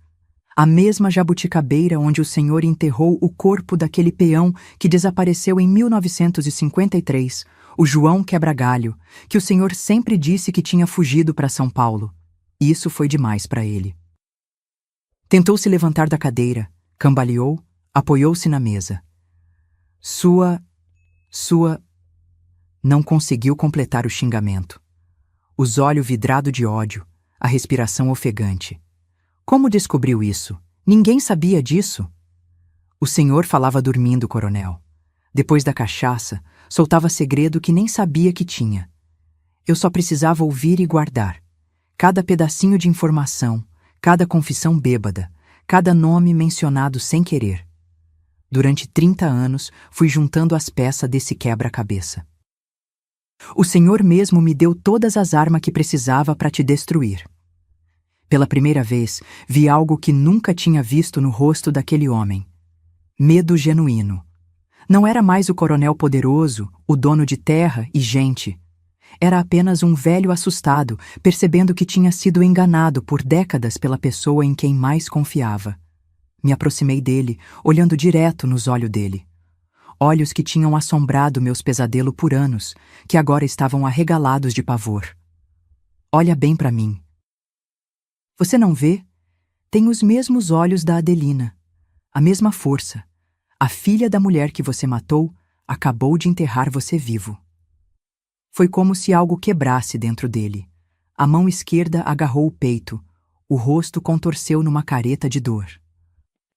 A mesma jabuticabeira onde o senhor enterrou o corpo daquele peão que desapareceu em 1953, o João Quebra-Galho, que o senhor sempre disse que tinha fugido para São Paulo. Isso foi demais para ele. Tentou se levantar da cadeira, cambaleou, apoiou-se na mesa. Sua... Não conseguiu completar o xingamento. Os olhos vidrados de ódio, a respiração ofegante. Como descobriu isso? Ninguém sabia disso. O senhor falava dormindo, coronel. Depois da cachaça, soltava segredo que nem sabia que tinha. Eu só precisava ouvir e guardar. Cada pedacinho de informação, cada confissão bêbada, cada nome mencionado sem querer. Durante 30 anos, fui juntando as peças desse quebra-cabeça. O Senhor mesmo me deu todas as armas que precisava para te destruir. Pela primeira vez, vi algo que nunca tinha visto no rosto daquele homem. Medo genuíno. Não era mais o coronel poderoso, o dono de terra e gente. Era apenas um velho assustado, percebendo que tinha sido enganado por décadas pela pessoa em quem mais confiava. Me aproximei dele, olhando direto nos olhos dele. Olhos que tinham assombrado meus pesadelos por anos, que agora estavam arregalados de pavor. Olha bem para mim. Você não vê? Tem os mesmos olhos da Adelina, a mesma força. A filha da mulher que você matou acabou de enterrar você vivo. Foi como se algo quebrasse dentro dele. A mão esquerda agarrou o peito, o rosto contorceu numa careta de dor.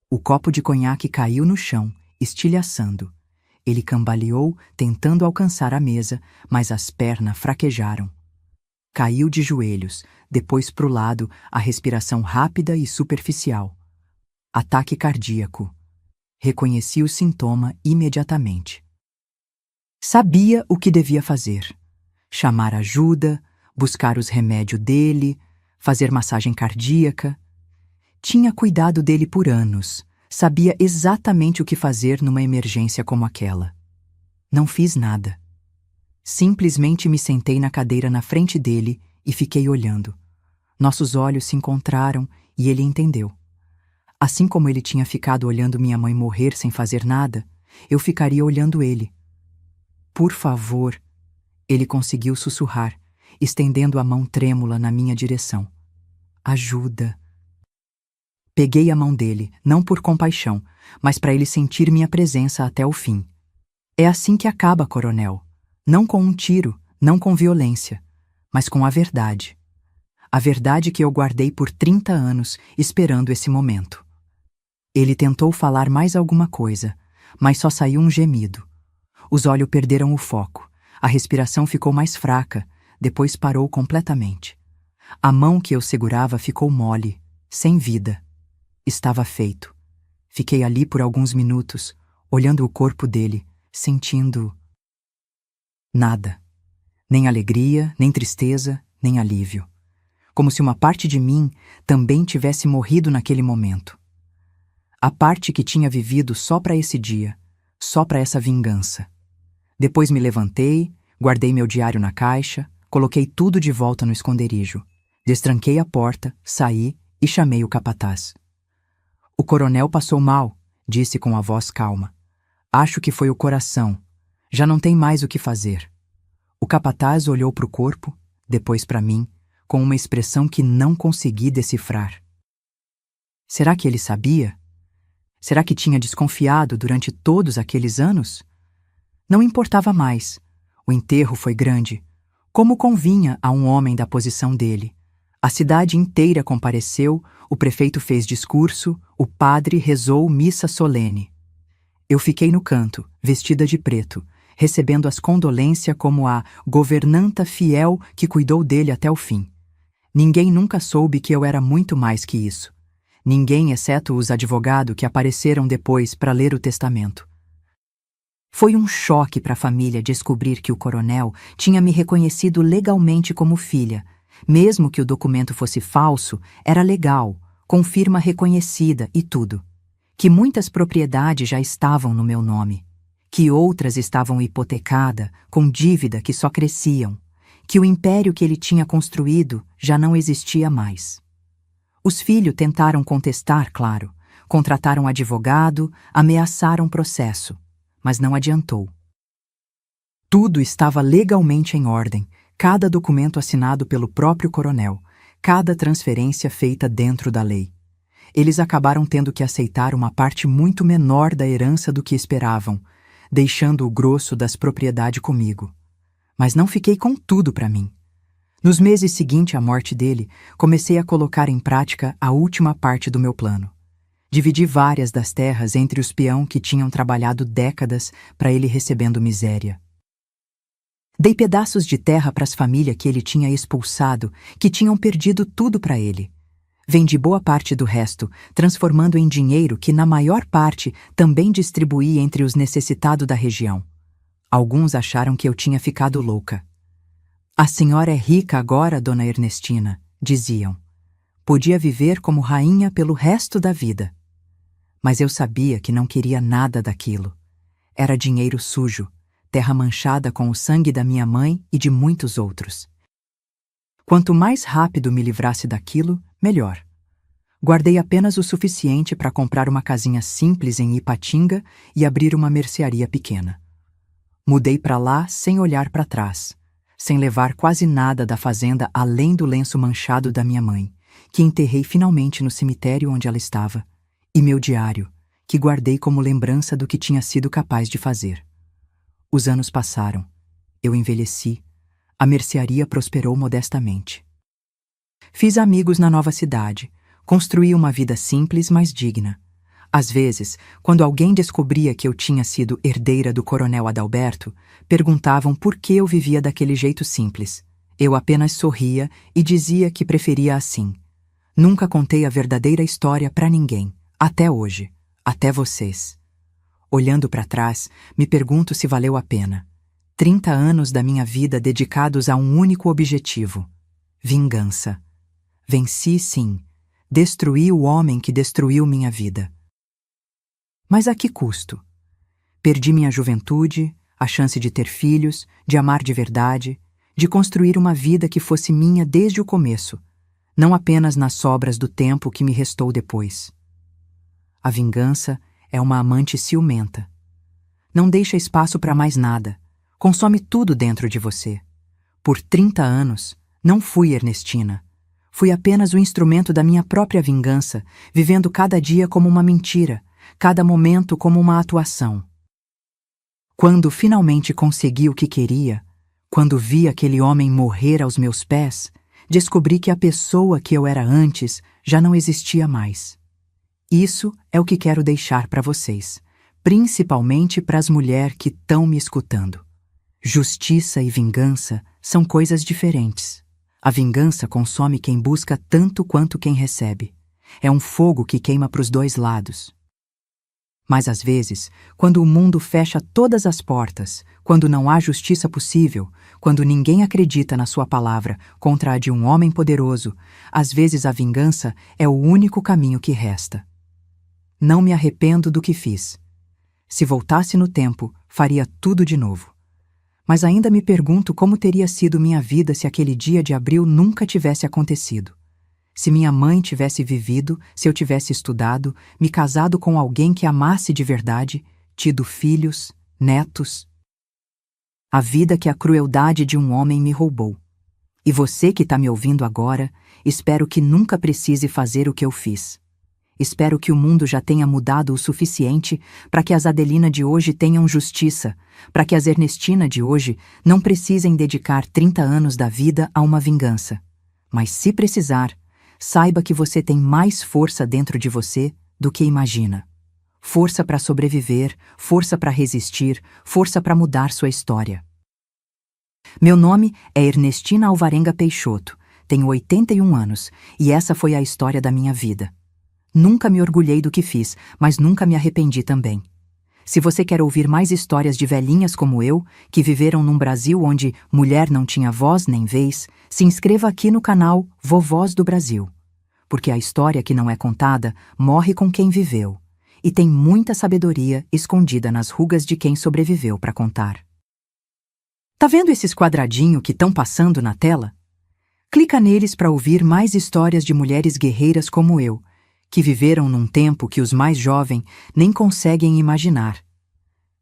O copo de conhaque caiu no chão, estilhaçando. Ele cambaleou, tentando alcançar a mesa, mas as pernas fraquejaram. Caiu de joelhos, depois pro lado, a respiração rápida e superficial. Ataque cardíaco. Reconheci o sintoma imediatamente. Sabia o que devia fazer. Chamar ajuda, buscar os remédios dele, fazer massagem cardíaca. Tinha cuidado dele por anos, sabia exatamente o que fazer numa emergência como aquela. Não fiz nada. Simplesmente me sentei na cadeira na frente dele e fiquei olhando. Nossos olhos se encontraram e ele entendeu. Assim como ele tinha ficado olhando minha mãe morrer sem fazer nada, eu ficaria olhando ele. Por favor, ele conseguiu sussurrar, estendendo a mão trêmula na minha direção. Ajuda. Peguei a mão dele, não por compaixão, mas para ele sentir minha presença até o fim. É assim que acaba, coronel. Não com um tiro, não com violência, mas com a verdade. A verdade que eu guardei por 30 anos, esperando esse momento. Ele tentou falar mais alguma coisa, mas só saiu um gemido. Os olhos perderam o foco, a respiração ficou mais fraca, depois parou completamente. A mão que eu segurava ficou mole, sem vida. Estava feito. Fiquei ali por alguns minutos, olhando o corpo dele, sentindo... nada. Nem alegria, nem tristeza, nem alívio. Como se uma parte de mim também tivesse morrido naquele momento. A parte que tinha vivido só para esse dia, só para essa vingança. Depois me levantei, guardei meu diário na caixa, coloquei tudo de volta no esconderijo. Destranquei a porta, saí e chamei o capataz. O coronel passou mal, disse com a voz calma. Acho que foi o coração. Já não tem mais o que fazer. O capataz olhou para o corpo, depois para mim, com uma expressão que não consegui decifrar. Será que ele sabia? Será que tinha desconfiado durante todos aqueles anos? Não importava mais. O enterro foi grande, como convinha a um homem da posição dele. A cidade inteira compareceu, o prefeito fez discurso, o padre rezou missa solene. Eu fiquei no canto, vestida de preto, recebendo as condolências como a governanta fiel que cuidou dele até o fim. Ninguém nunca soube que eu era muito mais que isso. Ninguém, exceto os advogados que apareceram depois para ler o testamento. Foi um choque para a família descobrir que o coronel tinha me reconhecido legalmente como filha. Mesmo que o documento fosse falso, era legal, com firma reconhecida e tudo. Que muitas propriedades já estavam no meu nome. Que outras estavam hipotecadas, com dívida que só cresciam. Que o império que ele tinha construído já não existia mais. Os filhos tentaram contestar, claro. Contrataram advogado, ameaçaram processo. Mas não adiantou. Tudo estava legalmente em ordem, cada documento assinado pelo próprio coronel, cada transferência feita dentro da lei. Eles acabaram tendo que aceitar uma parte muito menor da herança do que esperavam, deixando o grosso das propriedades comigo. Mas não fiquei com tudo para mim. Nos meses seguintes à morte dele, comecei a colocar em prática a última parte do meu plano. Dividi várias das terras entre os peão que tinham trabalhado décadas para ele recebendo miséria. Dei pedaços de terra para as famílias que ele tinha expulsado, que tinham perdido tudo para ele. Vendi boa parte do resto, transformando em dinheiro que, na maior parte, também distribuí entre os necessitados da região. Alguns acharam que eu tinha ficado louca. A senhora é rica agora, dona Ernestina, diziam. Podia viver como rainha pelo resto da vida. Mas eu sabia que não queria nada daquilo. Era dinheiro sujo, terra manchada com o sangue da minha mãe e de muitos outros. Quanto mais rápido me livrasse daquilo, melhor. Guardei apenas o suficiente para comprar uma casinha simples em Ipatinga e abrir uma mercearia pequena. Mudei para lá sem olhar para trás, sem levar quase nada da fazenda além do lenço manchado da minha mãe, que enterrei finalmente no cemitério onde ela estava, e meu diário, que guardei como lembrança do que tinha sido capaz de fazer. Os anos passaram, eu envelheci, a mercearia prosperou modestamente. Fiz amigos na nova cidade, construí uma vida simples, mas digna. Às vezes, quando alguém descobria que eu tinha sido herdeira do coronel Adalberto, perguntavam por que eu vivia daquele jeito simples. Eu apenas sorria e dizia que preferia assim. Nunca contei a verdadeira história para ninguém, até hoje, até vocês. Olhando para trás, me pergunto se valeu a pena. 30 anos da minha vida dedicados a um único objetivo: vingança. Venci, sim. Destruí o homem que destruiu minha vida. Mas a que custo? Perdi minha juventude, a chance de ter filhos, de amar de verdade, de construir uma vida que fosse minha desde o começo, não apenas nas sobras do tempo que me restou depois. A vingança é uma amante ciumenta. Não deixa espaço para mais nada. Consome tudo dentro de você. Por 30 anos, não fui Ernestina. Fui apenas o instrumento da minha própria vingança, vivendo cada dia como uma mentira, cada momento como uma atuação. Quando finalmente consegui o que queria, quando vi aquele homem morrer aos meus pés, descobri que a pessoa que eu era antes já não existia mais. Isso é o que quero deixar para vocês, principalmente para as mulheres que estão me escutando. Justiça e vingança são coisas diferentes. A vingança consome quem busca tanto quanto quem recebe. É um fogo que queima para os dois lados. Mas às vezes, quando o mundo fecha todas as portas, quando não há justiça possível, quando ninguém acredita na sua palavra contra a de um homem poderoso, às vezes a vingança é o único caminho que resta. Não me arrependo do que fiz. Se voltasse no tempo, faria tudo de novo. Mas ainda me pergunto como teria sido minha vida se aquele dia de abril nunca tivesse acontecido. Se minha mãe tivesse vivido, se eu tivesse estudado, me casado com alguém que amasse de verdade, tido filhos, netos. A vida que a crueldade de um homem me roubou. E você que está me ouvindo agora, espero que nunca precise fazer o que eu fiz. Espero que o mundo já tenha mudado o suficiente para que as Adelina de hoje tenham justiça, para que as Ernestina de hoje não precisem dedicar 30 anos da vida a uma vingança. Mas se precisar, saiba que você tem mais força dentro de você do que imagina. Força para sobreviver, força para resistir, força para mudar sua história. Meu nome é Ernestina Alvarenga Peixoto, tenho 81 anos e essa foi a história da minha vida. Nunca me orgulhei do que fiz, mas nunca me arrependi também. Se você quer ouvir mais histórias de velhinhas como eu, que viveram num Brasil onde mulher não tinha voz nem vez, se inscreva aqui no canal Vovós do Brasil. Porque a história que não é contada morre com quem viveu. E tem muita sabedoria escondida nas rugas de quem sobreviveu para contar. Tá vendo esses quadradinhos que estão passando na tela? Clica neles para ouvir mais histórias de mulheres guerreiras como eu, que viveram num tempo que os mais jovens nem conseguem imaginar.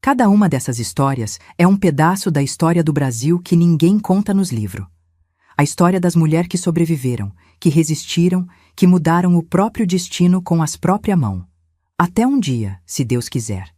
Cada uma dessas histórias é um pedaço da história do Brasil que ninguém conta nos livros. A história das mulheres que sobreviveram, que resistiram, que mudaram o próprio destino com as próprias mãos. Até um dia, se Deus quiser.